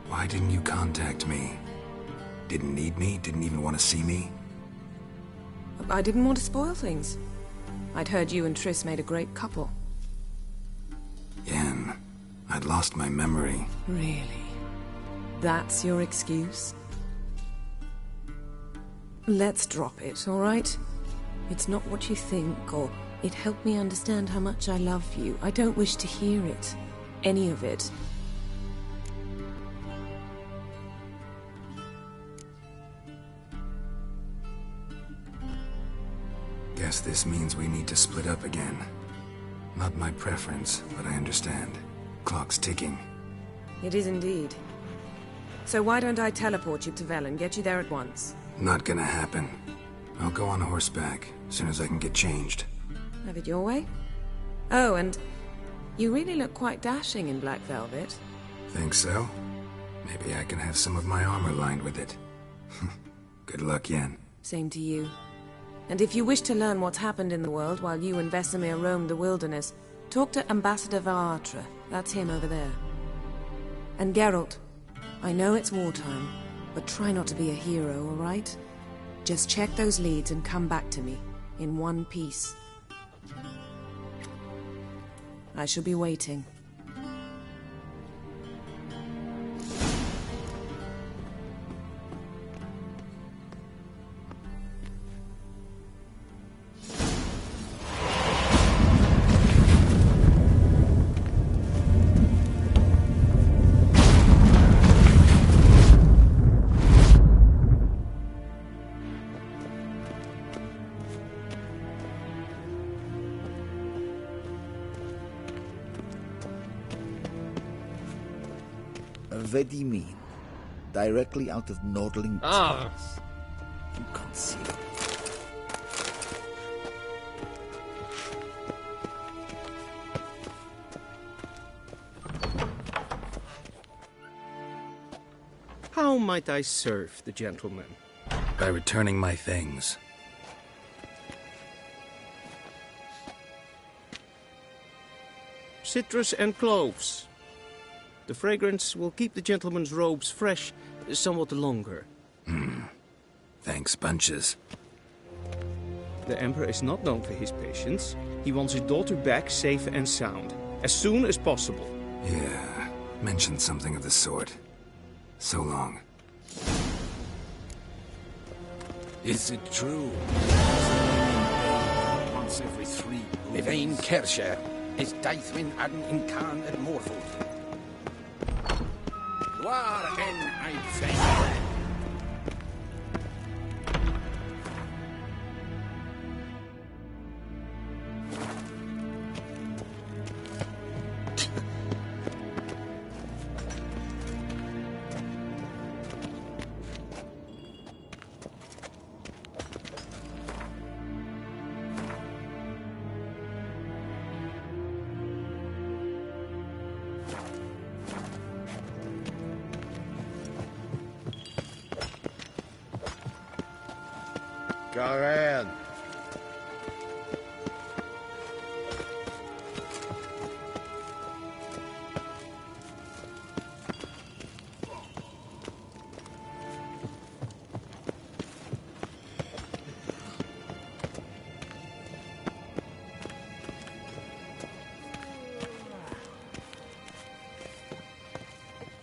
Why didn't you contact me? Didn't need me? Didn't even want to see me? I didn't want to spoil things. I'd heard you and Triss made a great couple. Yen, I'd lost my memory. Really? That's your excuse? Let's drop it, all right? It's not what you think, or it helped me understand how much I love you. I don't wish to hear it. Any of it. Guess this means we need to split up again. Not my preference, but I understand. Clock's ticking. It is indeed. So why don't I teleport you to Velen, get you there at once? Not gonna happen. I'll go on horseback, as soon as I can get changed. Have it your way? Oh, and you really look quite dashing in black velvet. Think so? Maybe I can have some of my armor lined with it. Good luck, Yen. Same to you. And if you wish to learn what's happened in the world while you and Vesemir roamed the wilderness, talk to Ambassador Varatra. That's him over there. And Geralt, I know it's wartime, but try not to be a hero, all right? Just check those leads and come back to me, in one piece. I shall be waiting. What do you mean? Directly out of Nordling? Ah! You can't see. How might I serve the gentleman? By returning my things. Citrus and cloves. The fragrance will keep the gentleman's robes fresh somewhat longer. Thanks, bunches. The Emperor is not known for his patience. He wants his daughter back safe and sound, as soon as possible. Yeah, mentioned something of the sort. So long. Is it true? Once every 3 Levain Kersher is Daithwin Adden in Khan at Morford. Waar en uitvinden. Go in.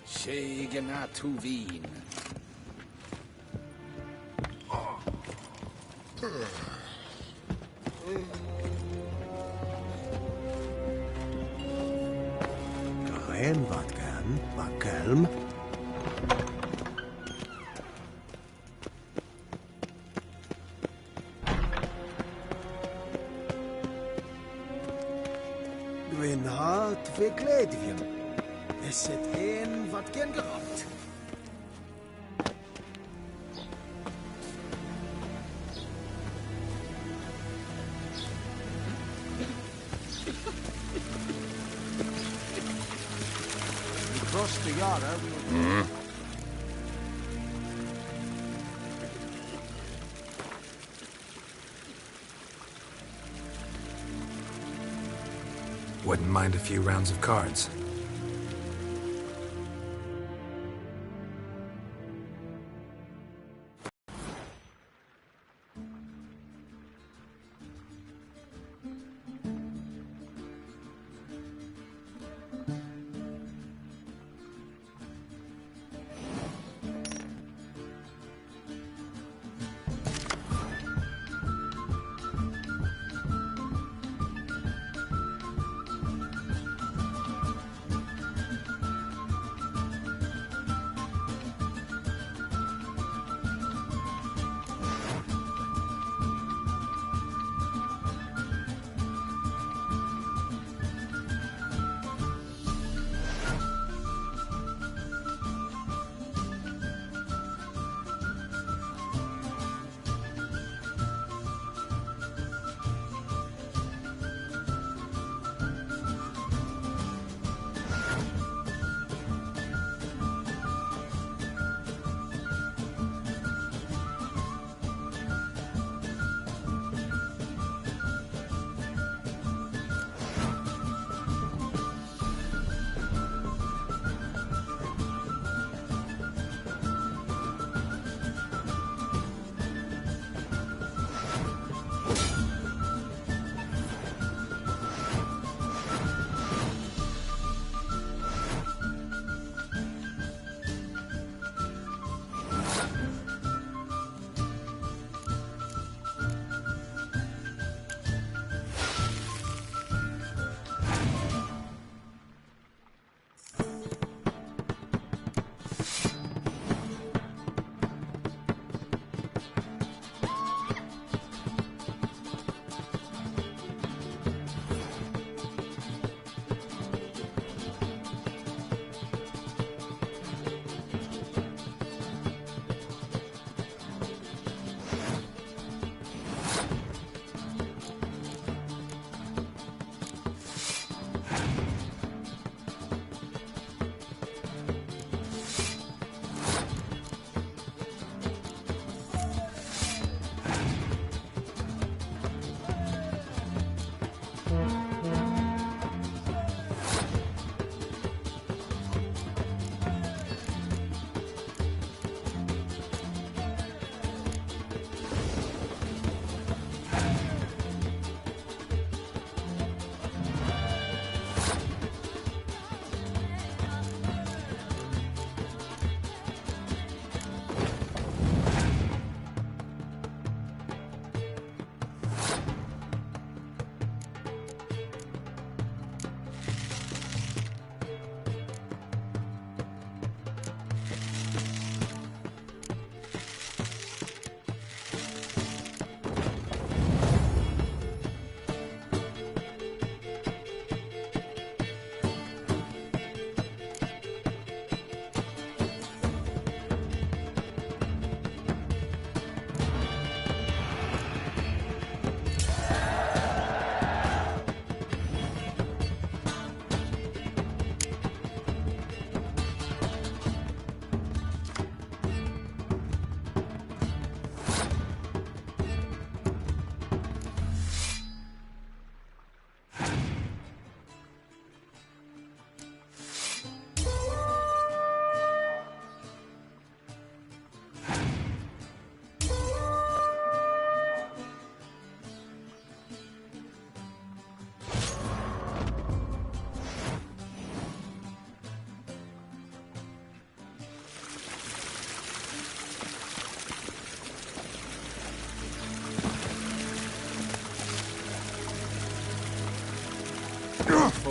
Segena Tuvin. En wat kan, maar kalm. Gwyn hart ve gledvium. Is het een wat gen gerapt? Across the yard, Wouldn't mind a few rounds of cards.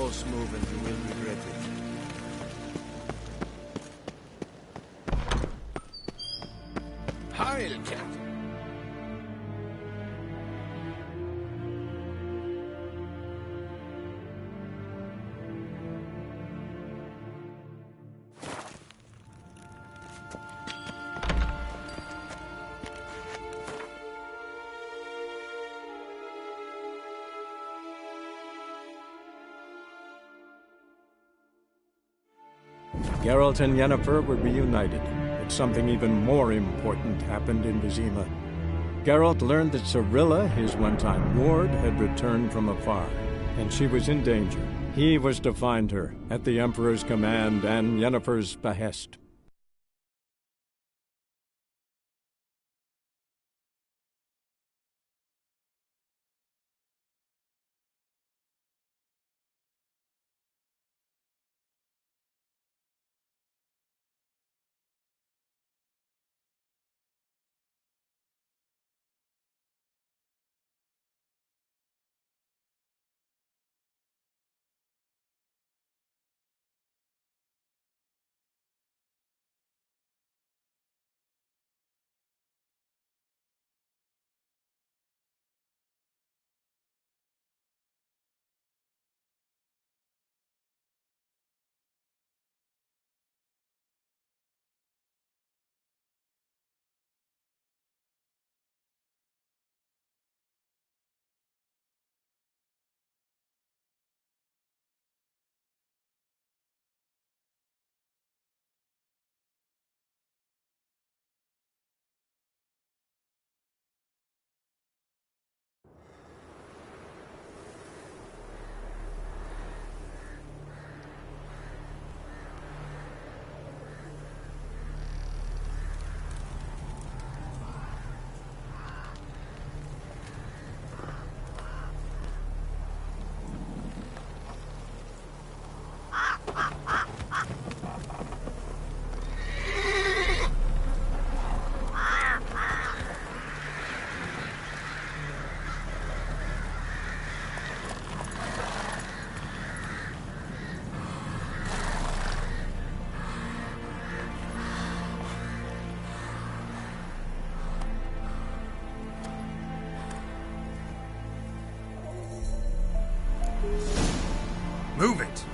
false move and you will regret it. Heil, Captain! Geralt and Yennefer were reunited, but something even more important happened in Vizima. Geralt learned that Cirilla, his one-time ward, had returned from afar, and she was in danger. He was to find her, at the Emperor's command and Yennefer's behest. Move it!